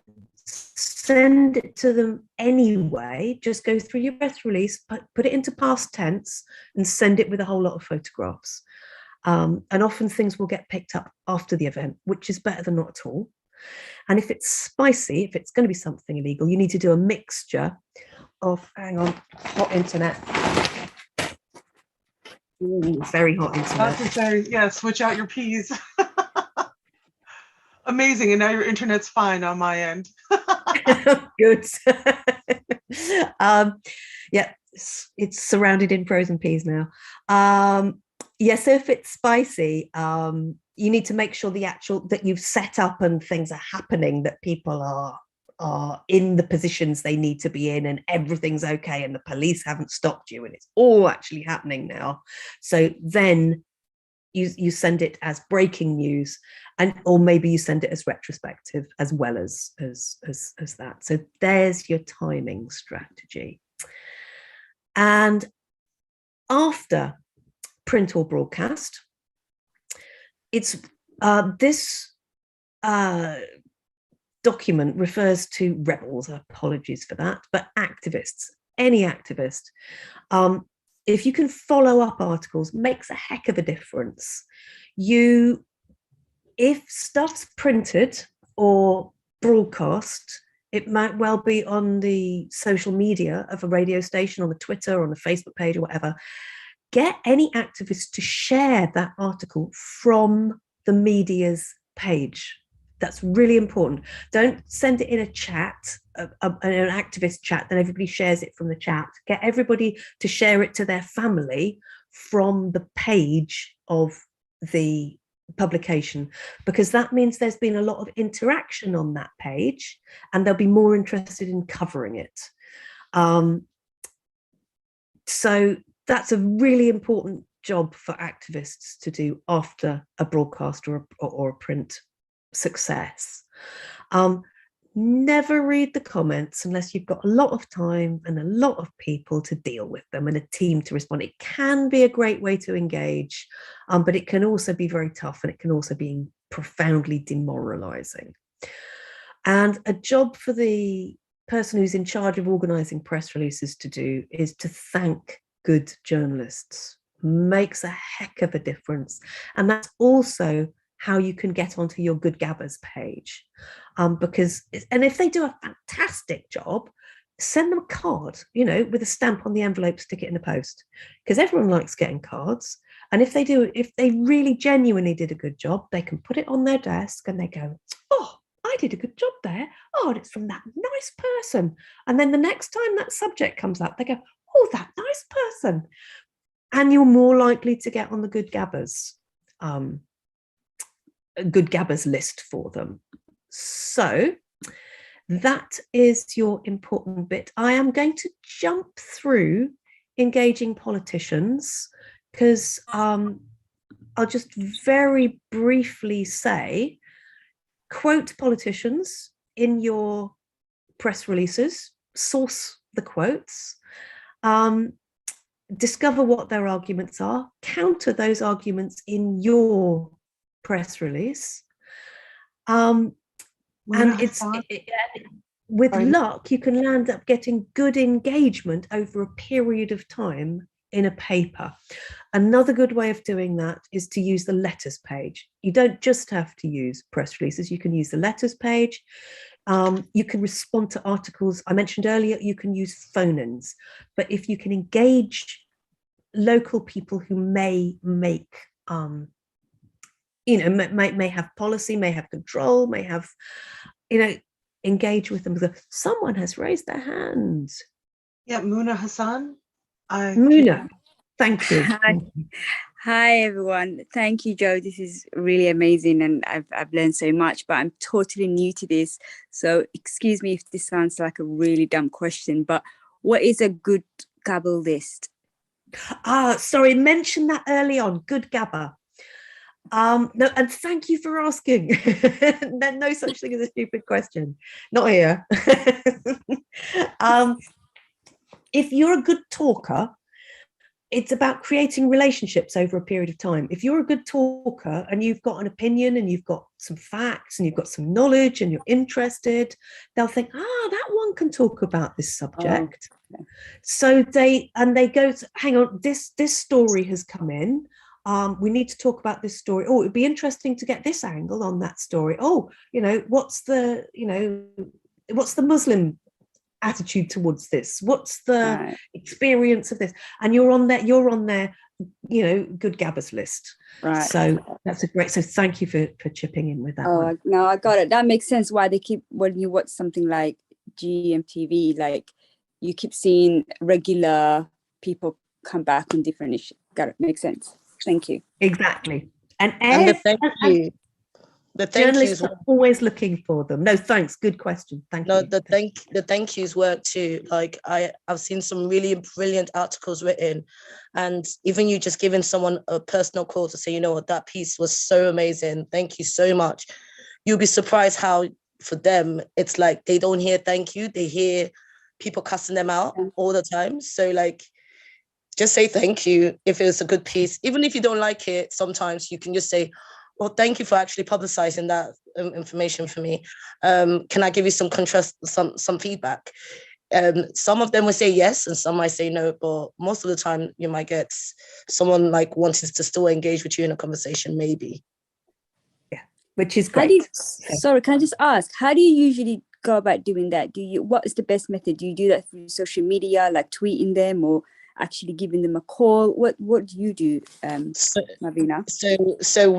send it to them anyway. Just go through your press release, put it into past tense and send it with a whole lot of photographs. And often things will get picked up after the event, which is better than not at all. And if it's spicy, if it's going to be something illegal, you need to do a mixture of, hang on, hot internet. Ooh, very hot internet. I was to say, yeah, switch out your P's. Amazing, and now your internet's fine on my end. Good. Yeah, it's surrounded in frozen peas now. Yeah, so if it's spicy, you need to make sure that you've set up and things are happening, that people are in the positions they need to be in and everything's okay and the police haven't stopped you and it's all actually happening now. So then you send it as breaking news, or maybe you send it as retrospective as well as that. So there's your timing strategy. And after print or broadcast, it's this document refers to rebels, apologies for that, but activists, any activist. If you can follow up articles, makes a heck of a difference. If stuff's printed or broadcast, it might well be on the social media of a radio station, on the Twitter, or on the Facebook page or whatever. Get any activist to share that article from the media's page. That's really important. Don't send it in a chat, an activist chat, then everybody shares it from the chat. Get everybody to share it to their family from the page of the publication, because that means there's been a lot of interaction on that page and they'll be more interested in covering it. So that's a really important job for activists to do after a broadcast or a print success. Never read the comments unless you've got a lot of time and a lot of people to deal with them and a team to respond. It can be a great way to engage, but it can also be very tough, and it can also be profoundly demoralizing. And a job for the person who's in charge of organizing press releases to do is to thank good journalists. Makes a heck of a difference. And that's also how you can get onto your Good Gabbers page. And if they do a fantastic job, send them a card, with a stamp on the envelope, stick it in the post, because everyone likes getting cards. And if they really genuinely did a good job, they can put it on their desk and they go, oh, I did a good job there. Oh, and it's from that nice person. And then the next time that subject comes up, they go, oh, that nice person. And you're more likely to get on the good gabbers list for them. So that is your important bit. I am going to jump through engaging politicians because I'll just very briefly say, quote politicians in your press releases, source the quotes, discover what their arguments are, counter those arguments in your press release. And with luck, you can land up getting good engagement over a period of time in a paper. Another good way of doing that is to use the letters page. You don't just have to use press releases, you can use the letters page. You can respond to articles. I mentioned earlier, you can use phone-ins, but if you can engage local people who may make, may have policy, may have control, may have, engage with them. Someone has raised their hands. Yeah, Muna Hassan. Muna, thank you. Hi everyone. Thank you, Joe. This is really amazing, and I've learned so much. But I'm totally new to this, so excuse me if this sounds like a really dumb question. But what is a good gabble list? Sorry, mention that early on. Good gabber. No, and thank you for asking. There's no such thing as a stupid question. Not here. If you're a good talker, it's about creating relationships over a period of time. If you're a good talker and you've got an opinion and you've got some facts and you've got some knowledge and you're interested, they'll think, that one can talk about this subject. Oh, okay. So they go, hang on, this story has come in. We need to talk about this story. Oh, it'd be interesting to get this angle on that story. Oh, what's the Muslim attitude towards this? What's the experience of this? And you're on their good gabbers list. Right. So that's so thank you for chipping in with that one. No, I got it. That makes sense why they keep, when you watch something like GMTV, like you keep seeing regular people come back on different issues. Got it. Makes sense. Thank you. Exactly. And the thank you. The thank journalists are always looking for them. No, thanks. Good question. Thank you. The thank yous work too. Like I've seen some really brilliant articles written, and even you just giving someone a personal call to say, you know what, that piece was so amazing. Thank you so much. You'll be surprised how for them it's like they don't hear thank you. They hear people cussing them out all the time. So like, just say thank you if it's a good piece. Even if you don't like it, sometimes you can just say, well, thank you for actually publicizing that information for me. Can I give you some contrast, some feedback? Some of them will say yes, and some might say no, but most of the time you might get someone like wanting to still engage with you in a conversation, maybe. Yeah, which is great. Sorry, can I just ask, how do you usually go about doing that? What is the best method? Do you do that through social media, like tweeting them, or actually giving them a call? What do you do, Mavina? So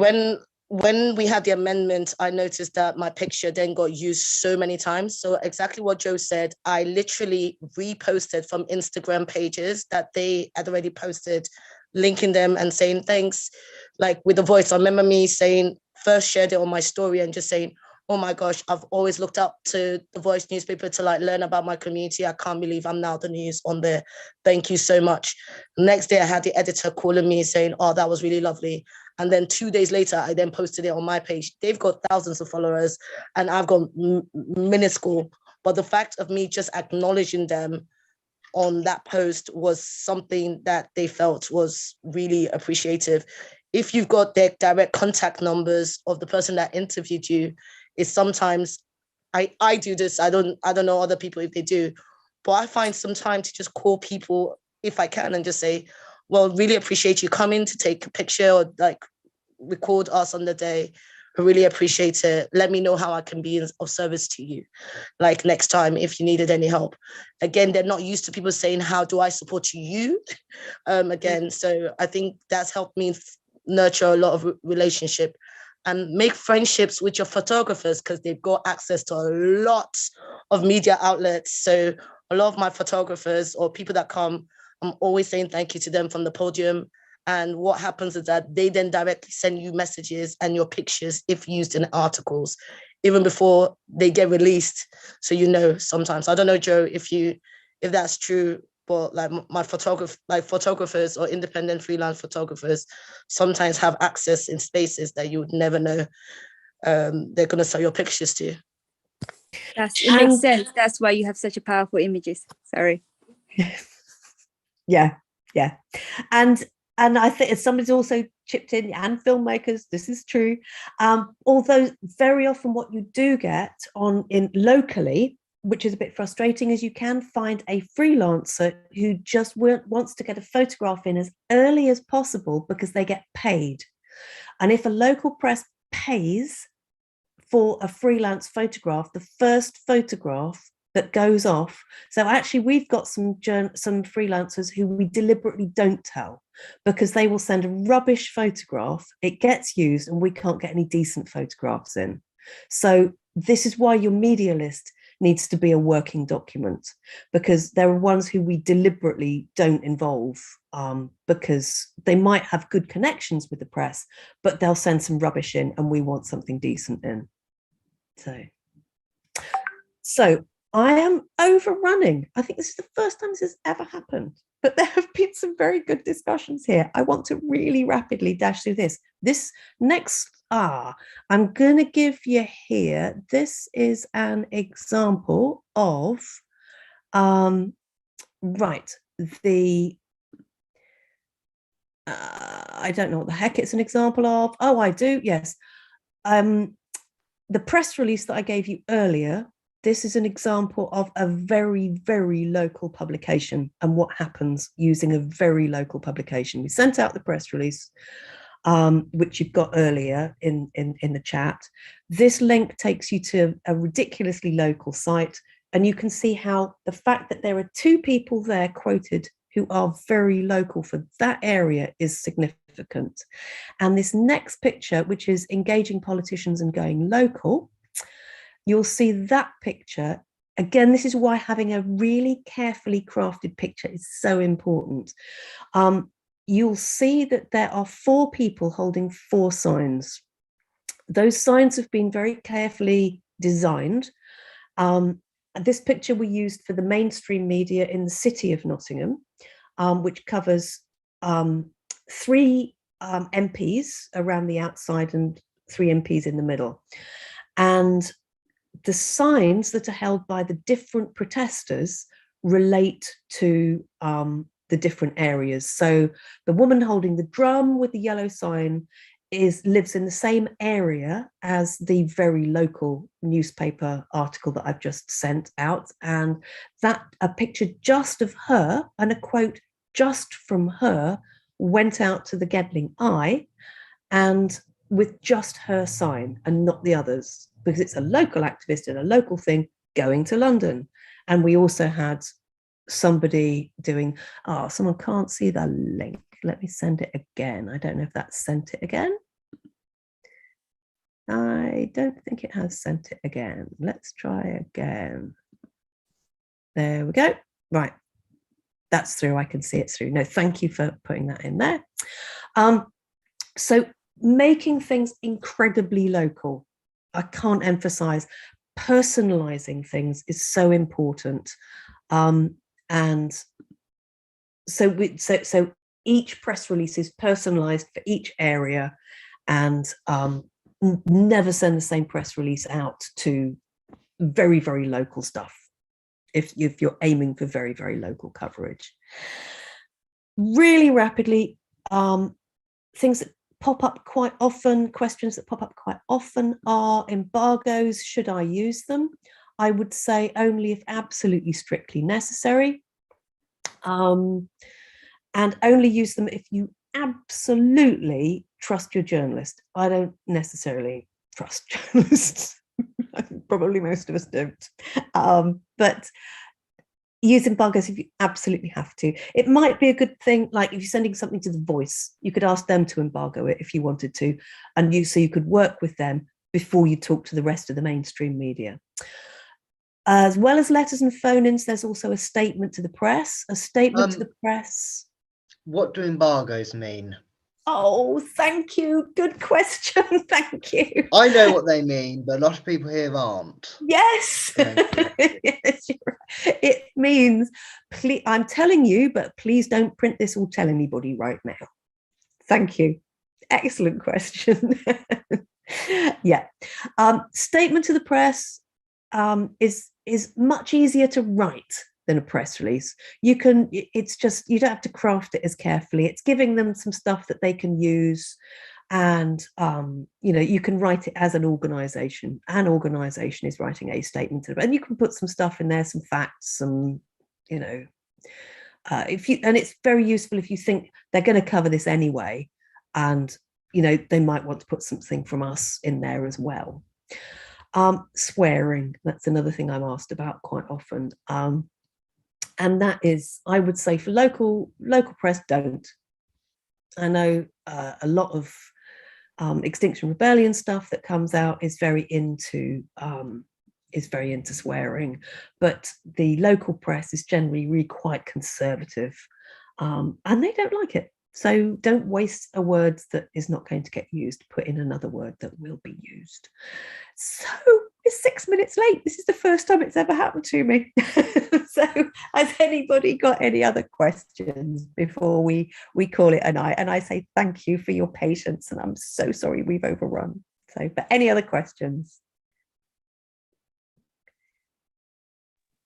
when we had the amendment, I noticed that my picture then got used so many times. So exactly what Joe said, I literally reposted from Instagram pages that they had already posted, linking them and saying thanks, like with the voice. I remember me saying, first shared it on my story and just saying, oh my gosh, I've always looked up to the Voice newspaper to like learn about my community. I can't believe I'm now the news on there. Thank you so much. Next day, I had the editor calling me saying, oh, that was really lovely. And then 2 days later, I then posted it on my page. They've got thousands of followers and I've got minuscule. But the fact of me just acknowledging them on that post was something that they felt was really appreciative. If you've got their direct contact numbers of the person that interviewed you, is sometimes I do this. I don't know other people if they do, but I find some time to just call people if I can and just say, well, really appreciate you coming to take a picture or like record us on the day. I really appreciate it. Let me know how I can be of service to you. Like next time, if you needed any help. Again, they're not used to people saying, how do I support you? Again, so I think that's helped me nurture a lot of relationship and make friendships with your photographers, because they've got access to a lot of media outlets. So a lot of my photographers or people that come, I'm always saying thank you to them from the podium. And what happens is that they then directly send you messages and your pictures if used in articles, even before they get released. So, you know, sometimes, I don't know, Joe, if that's true, but like my photographers or independent freelance photographers sometimes have access in spaces that you would never know they're going to sell your pictures to. It makes sense. That's why you have such a powerful images. Sorry. Yeah. And I think somebody's also chipped in, and filmmakers, this is true. Although very often what you do get in locally, which is a bit frustrating, is you can find a freelancer who just wants to get a photograph in as early as possible because they get paid. And if a local press pays for a freelance photograph, the first photograph that goes off. So actually we've got some freelancers who we deliberately don't tell, because they will send a rubbish photograph, it gets used, and we can't get any decent photographs in. So this is why your media list needs to be a working document, because there are ones who we deliberately don't involve because they might have good connections with the press, but they'll send some rubbish in and we want something decent in. So I am overrunning. I think this is the first time this has ever happened, but there have been some very good discussions here. I want to really rapidly dash through this. This next, I'm going to give you here. This is an example of, I don't know what the heck it's an example of. Oh, I do, yes. The press release that I gave you earlier, this is an example of a very, very local publication and what happens using a very local publication. We sent out the press release, which you've got earlier in the chat. This link takes you to a ridiculously local site, and you can see how the fact that there are 2 people there quoted who are very local for that area is significant. And this next picture, which is engaging politicians and going local, you'll see that picture. Again, this is why having a really carefully crafted picture is so important. You'll see that there are 4 people holding 4 signs. Those signs have been very carefully designed. This picture we used for the mainstream media in the city of Nottingham, which covers 3 MPs around the outside and 3 MPs in the middle. And the signs that are held by the different protesters relate to the different areas. So the woman holding the drum with the yellow sign lives in the same area as the very local newspaper article that I've just sent out. And a picture just of her and a quote just from her went out to the Gedling Eye, and with just her sign and not the others, because it's a local activist and a local thing going to London. And we also had somebody doing, someone can't see the link. Let me send it again. I don't know if that's sent it again. I don't think it has sent it again. Let's try again. There we go. Right. That's through. I can see it through. No, thank you for putting that in there. So making things incredibly local. I can't emphasize personalizing things is so important. And so each press release is personalized for each area, and never send the same press release out to very, very local stuff if you're aiming for very, very local coverage. Really rapidly, things that pop up quite often, questions that pop up quite often are embargoes. Should I use them? I would say only if absolutely strictly necessary, and only use them if you absolutely trust your journalist. I don't necessarily trust journalists. Probably most of us don't. But use embargoes if you absolutely have to. It might be a good thing, like if you're sending something to The Voice, you could ask them to embargo it if you wanted to, and so you could work with them before you talk to the rest of the mainstream media. As well as letters and phone-ins, there's also a statement to the press. A statement to the press. What do embargoes mean? Oh, thank you. Good question. Thank you. I know what they mean, but a lot of people here aren't. Yes. Yes, you're right. It means, please, I'm telling you, but please don't print this or tell anybody right now. Thank you. Excellent question. Yeah. Statement to the press is much easier to write than a press release. You don't have to craft it as carefully. It's giving them some stuff that they can use, and you can write it as an organization. An organization is writing a statement, and you can put some stuff in there, some facts, some, and it's very useful if you think they're going to cover this anyway, and they might want to put something from us in there as well. Swearing, that's another thing I'm asked about quite often. And that is, I would say, for local press, don't. I know a lot of Extinction Rebellion stuff that comes out is very into swearing, but the local press is generally really quite conservative, and they don't like it. So don't waste a word that is not going to get used. Put in another word that will be used. So it's 6 minutes late. This is the first time it's ever happened to me. So has anybody got any other questions before we call it a night? And I say thank you for your patience, and I'm so sorry we've overrun. So, but any other questions?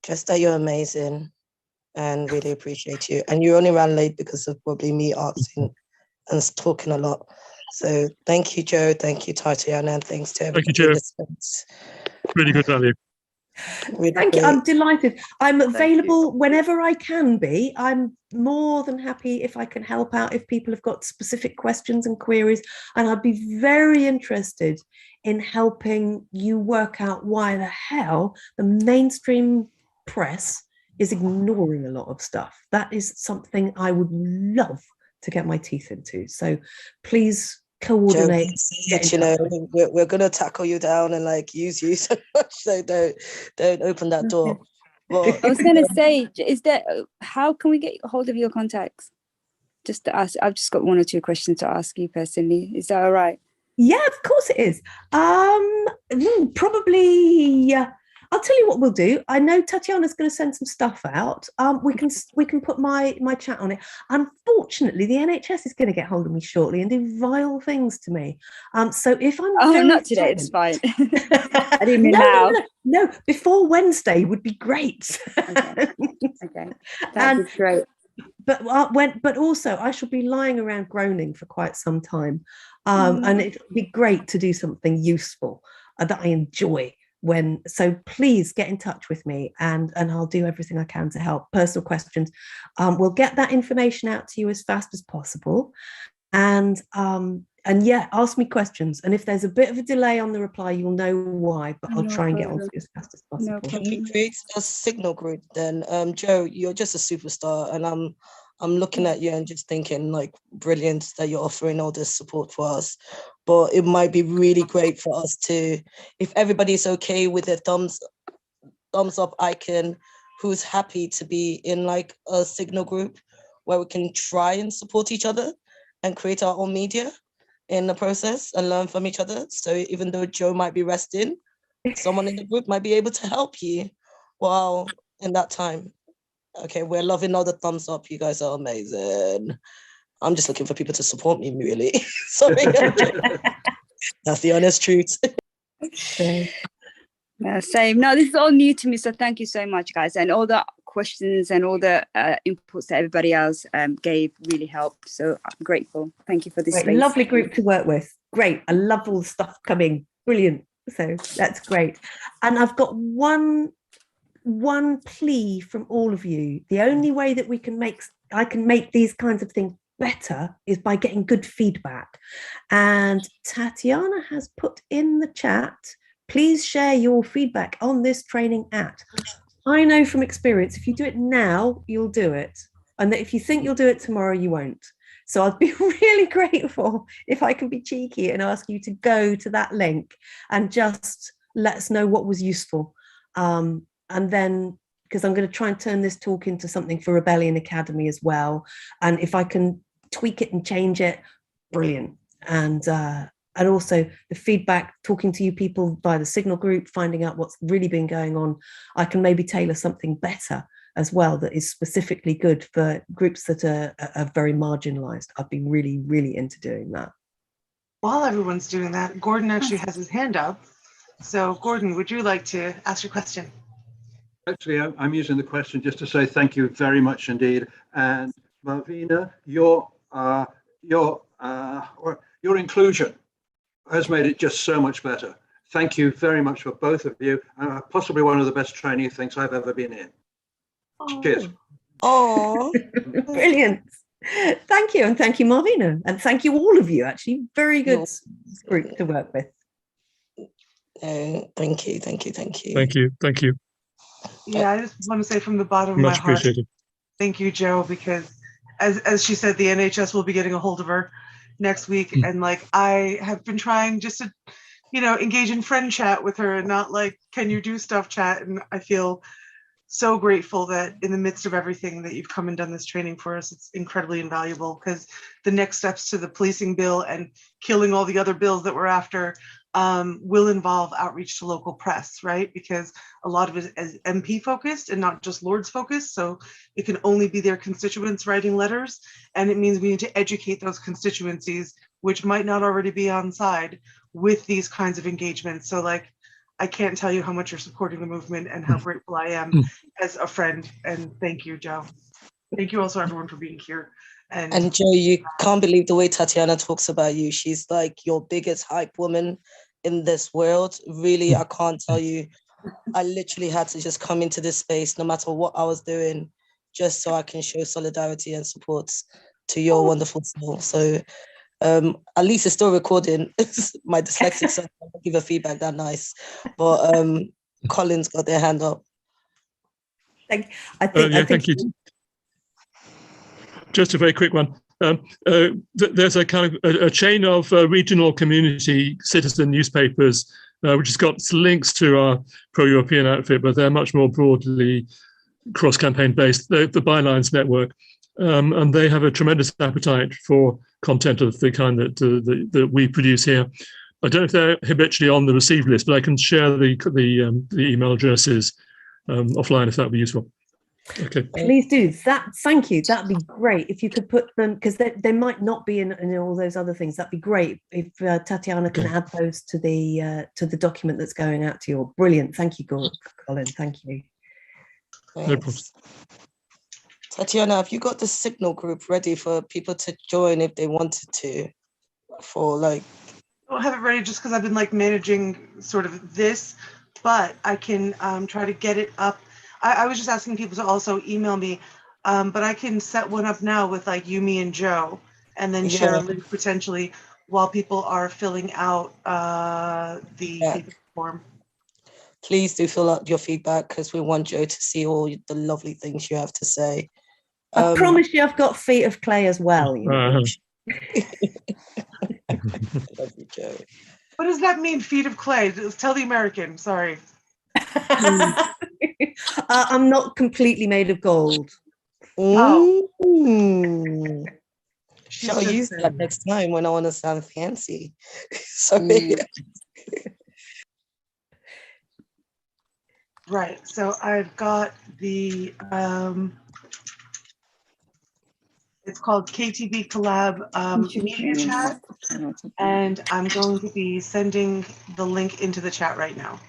Just that you're amazing and really appreciate you. And you only ran late because of probably me asking and talking a lot. So thank you, Joe. Thank you, Tatiana, and thanks to everybody. Thank you, Joe. Really good value. Really Thank you. I'm delighted. I'm available whenever I can be. I'm more than happy if I can help out if people have got specific questions and queries. And I'd be very interested in helping you work out why the hell the mainstream press is ignoring a lot of stuff. That is something I would love to get my teeth into. So please coordinate. Joe, we're going to tackle you down and use you so much. So don't open that door. But I was going to say, how can we get a hold of your contacts? Just to ask, I've just got one or two questions to ask you personally. Is that all right? Yeah, of course it is. Probably. I'll tell you what we'll do. I know Tatiana's going to send some stuff out. We can put my chat on it. Unfortunately, the NHS is going to get hold of me shortly and do vile things to me. So if I'm not today, it's fine. I didn't mean now. No, before Wednesday would be great. Okay. That'd be great. But also I shall be lying around groaning for quite some time, and it'd be great to do something useful that I enjoy. So please get in touch with me, and I'll do everything I can to help. Personal questions, we'll get that information out to you as fast as possible, and yeah, ask me questions, and if there's a bit of a delay on the reply, you'll know why, but I'll try and get on to you as fast as possible. If we create a signal group, then Joe, you're just a superstar, and I'm looking at you and just thinking brilliant that you're offering all this support for us. But it might be really great for us to, if everybody's okay with a thumbs up icon, who's happy to be in a signal group where we can try and support each other and create our own media in the process and learn from each other. So even though Joe might be resting, someone in the group might be able to help you while in that time. Okay, we're loving all the thumbs up. You guys are amazing. I'm just looking for people to support me, really. Sorry. That's the honest truth. Same. No, this is all new to me. So thank you so much, guys. And all the questions and all the inputs that everybody else gave really helped. So I'm grateful. Thank you for this space. Lovely group to work with. Great. I love all the stuff coming. Brilliant. So that's great. And I've got one plea from all of you. The only way that I can make these kinds of things better is by getting good feedback. And Tatiana has put in the chat, please share your feedback on this training at. I know from experience, if you do it now, you'll do it. And that if you think you'll do it tomorrow, you won't. So I'd be really grateful if I can be cheeky and ask you to go to that link and just let us know what was useful. And then, because I'm going to try and turn this talk into something for Rebellion Academy as well. And if I can tweak it and change it, brilliant. And also the feedback, talking to you people via the Signal group, finding out what's really been going on. I can maybe tailor something better as well that is specifically good for groups that are very marginalized. I've been really, really into doing that. While everyone's doing that, Gordon actually has his hand up. So Gordon, would you like to ask your question? Actually, I'm using the question just to say thank you very much indeed. And Marvina, your inclusion has made it just so much better. Thank you very much for both of you. Possibly one of the best training things I've ever been in. Oh. Cheers. Oh, Brilliant. Thank you. And thank you, Marvina. And thank you, all of you, actually. Very good group to work with. Thank you. Thank you. Yeah, I just want to say from the bottom of Much my heart, appreciated. thank you, Joe, because as she said, the NHS will be getting a hold of her next week. And like, I have been trying just to, engage in friend chat with her and not like, can you do stuff chat? And I feel so grateful that in the midst of everything that you've come and done this training for us. It's incredibly invaluable because the next steps to the policing bill and killing all the other bills that we're after will involve outreach to local press, right? Because a lot of it is MP focused and not just Lords focused. So it can only be their constituents writing letters. And it means we need to educate those constituencies, which might not already be on side with these kinds of engagements. So like, I can't tell you how much you're supporting the movement and how grateful I am as a friend. And thank you, Joe. Thank you also everyone for being here. And Joe, you can't believe the way Tatiana talks about you. She's like your biggest hype woman in this world. Really, I can't tell you. I literally had to just come into this space, no matter what I was doing, just so I can show solidarity and support to your wonderful soul. So at least it's still recording. My dyslexic self can't give a feedback that nice. But Colin's got their hand up. Thank you. Just a very quick one. There's a kind of a chain of regional community citizen newspapers, which has got links to our pro-European outfit, but they're much more broadly cross-campaign based, the Bylines Network. And they have a tremendous appetite for content of the kind that we produce here. I don't know if they're habitually on the received list, but I can share the email addresses offline if that would be useful. Okay. Please do that. Thank you. That'd be great if you could put them, because they might not be in all those other things. That'd be great if Tatiana can add those to the document that's going out to you. Brilliant. Thank you, Colin. Thank you. Thanks. No problem. Tatiana, have you got the Signal group ready for people to join if they wanted to? For like, I don't have it ready just because I've been like managing sort of this, but I can try to get it up. I was just asking people to also email me, but I can set one up now with like you, me, and Joe, and then share a link potentially while people are filling out the form. Please do fill out your feedback because we want Joe to see all the lovely things you have to say. I promise you I've got feet of clay as well. You know? Love you, Joe. What does that mean, feet of clay? Tell the American, sorry. I'm not completely made of gold. Oh. Shall I use that next time when I want to sound fancy? Sorry. Right, so I've got the, it's called KTV Collab Media Chat, and I'm going to be sending the link into the chat right now.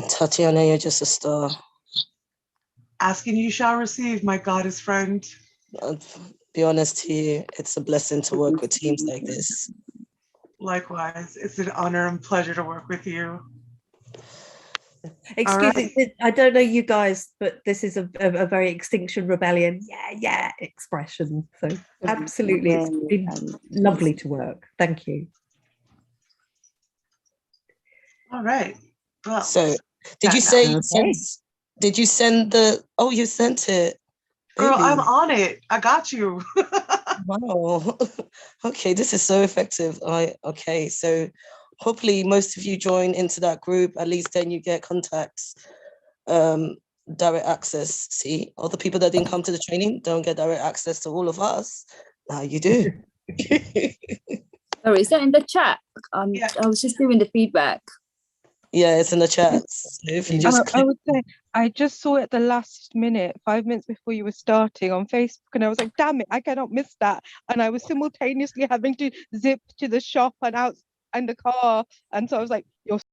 Tatiana, you're just a star. Ask and you shall receive, my goddess friend. I'll be honest to you, it's a blessing to work with teams like this. Likewise, it's an honor and pleasure to work with you. Excuse right. me, I don't know you guys, but this is a very Extinction Rebellion, yeah, expression. So absolutely, it's been lovely to work. Thank you. All right. Well, So, did you say you Okay. did you send the? Oh, you sent it. girl, I'm Baby. on it. I got you. Wow. Okay, this is so effective. Okay, so hopefully most of you join into that group. At least then you get contacts, direct access. See, all the people that didn't come to the training don't get direct access to all of us. Now you do. Sorry, is that in the chat? Yeah. I was just doing the feedback. Yeah, it's in the chat. So if you just I click. would say I just saw it at the last minute, 5 minutes before you were starting on Facebook, and I was like, damn it, I cannot miss that. And I was simultaneously having to zip to the shop and out and the car. And so I was like, you're